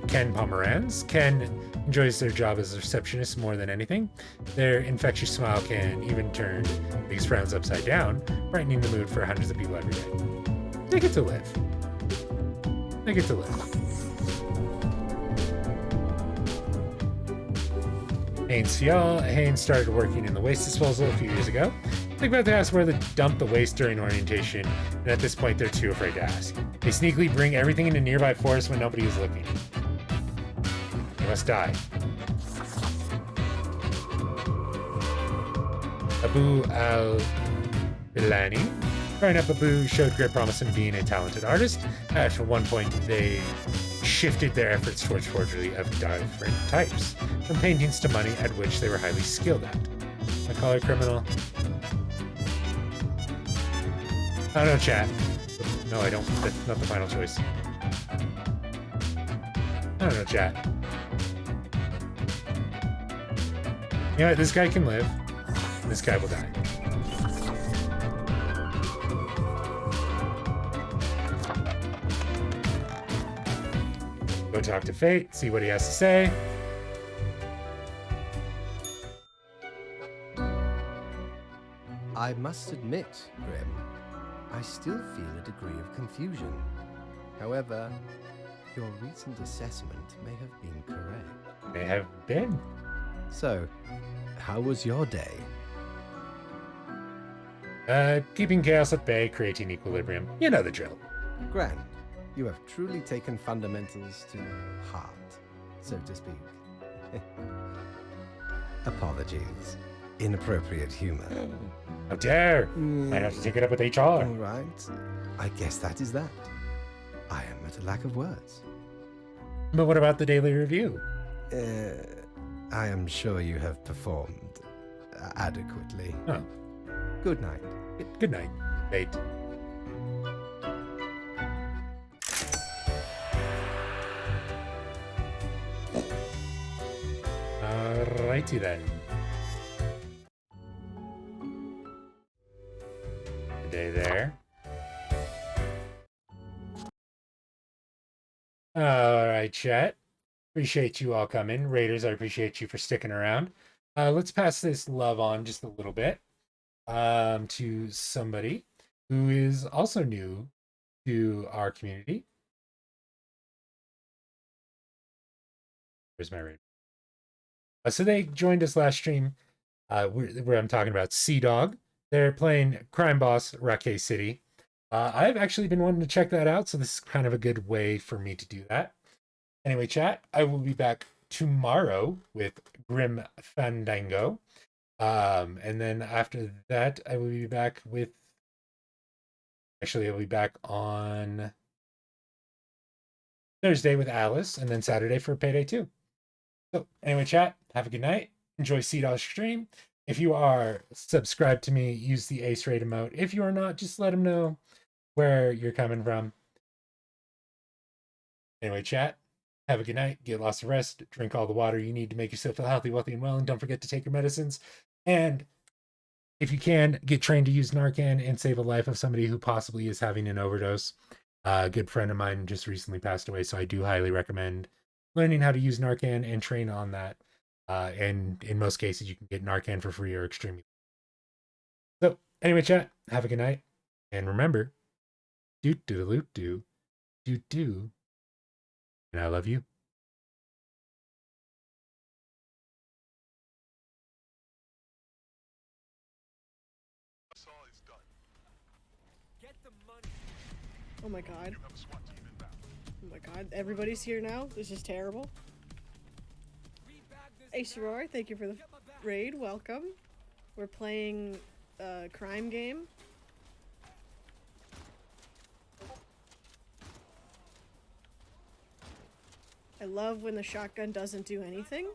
Ken Pomeranz. Ken enjoys their job as a receptionist more than anything. Their infectious smile can even turn these frowns upside down, brightening the mood for hundreds of people every day. They get to live. They get to live. Haynes Fial. Haynes started working in the waste disposal a few years ago. They about to ask where to dump the waste during orientation, and at this point they're too afraid to ask. They sneakily bring everything into nearby forest when nobody is looking. They must die. Abu al-Bilani. Growing up, Abu showed great promise in being a talented artist. At one point, they shifted their efforts towards forgery of different types, from paintings to money, at which they were highly skilled at. I call her criminal. Oh no, chat. No, I don't. That's not the final choice. I don't know, chat. You know what? This guy can live. And this guy will die. Go talk to Fate, see what he has to say. I must admit, Grim, I still feel a degree of confusion. However, your recent assessment may have been correct. May have been. So, how was your day? Keeping chaos at bay, creating equilibrium. You know the drill. Grand. You have truly taken fundamentals to heart, so to speak. Apologies. Inappropriate humor. How dare! Might have to take it up with HR. All right. I guess that is that. I am at a lack of words. But what about the daily review? I am sure you have performed adequately. Oh. Good night. Good night, Fate. Alrighty then. Good day there. Alright, chat. Appreciate you all coming. Raiders, I appreciate you for sticking around. Let's pass this love on just a little bit to somebody who is also new to our community. Where's my raider? So they joined us last stream where I'm talking about Sea Dog. They're playing Crime Boss Raquet City. I've actually been wanting to check that out, so this is kind of a good way for me to do that. Anyway, chat, I will be back tomorrow with Grim Fandango. And then after that, I will be back with... Actually, I'll be back on Thursday with Alice, and then Saturday for Payday 2. So anyway, chat, have a good night. Enjoy CDOS stream. If you are subscribed to me, use the Ace Raid emote. If you are not, just let them know where you're coming from. Anyway, chat, have a good night. Get lots of rest. Drink all the water you need to make yourself feel healthy, wealthy, and well. And don't forget to take your medicines. And if you can, get trained to use Narcan and save a life of somebody who possibly is having an overdose. A good friend of mine just recently passed away, so I do highly recommend learning how to use Narcan and train on that. And in most cases, you can get Narcan for free or extremely. So anyway, chat, have a good night. And remember, do, and I love you. Oh my god. Oh my god, everybody's here now? This is terrible. Hey Soror, thank you for the raid, welcome. We're playing a crime game. I love when the shotgun doesn't do anything.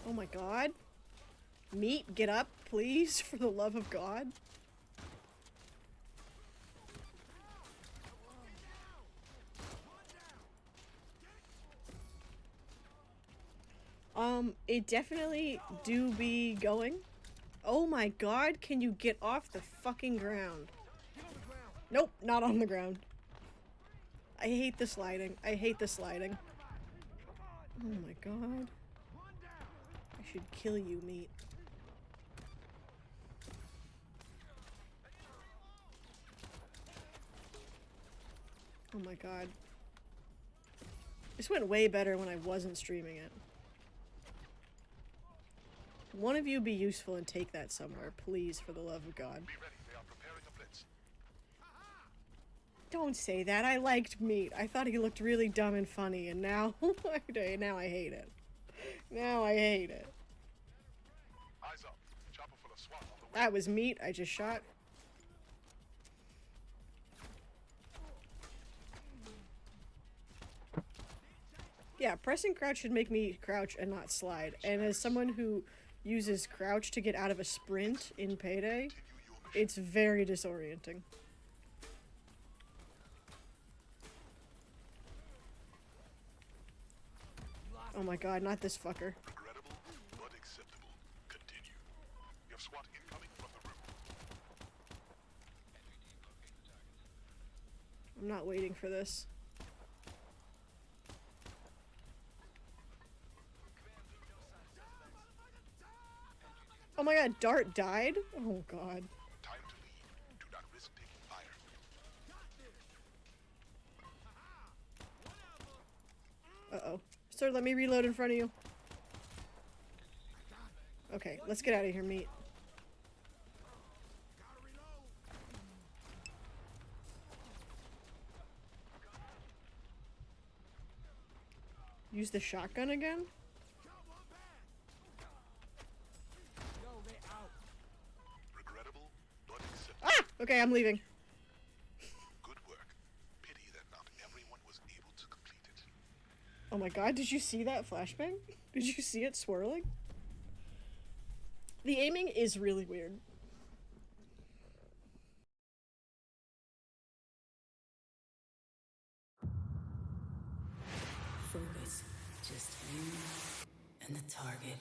Oh my god. Meat, get up, please, for the love of God. It definitely do be going. Oh my god, can you get off the fucking ground? Nope, not on the ground. I hate the sliding. I hate the sliding. Oh my god. I should kill you, meat. Oh my god. This went way better when I wasn't streaming it. One of you be useful and take that somewhere, please, for the love of God. Don't say that. I liked Meat. I thought he looked really dumb and funny, and now, now I hate it. Now I hate it. That was Meat I just shot. Yeah, pressing crouch should make me crouch and not slide. And as someone who uses crouch to get out of a sprint in Payday, it's very disorienting. Oh my god, not this fucker. I'm not waiting for this. Oh my god, Dart died? Oh god. Uh-oh. Sir, let me reload in front of you. Okay, let's get out of here, Meat. Use the shotgun again? Ah! Okay, I'm leaving. Good work. Pity that not everyone was able to complete it. Oh my god, did you see that flashbang? Did you see it swirling? The aiming is really weird. Focus. Just you and the target.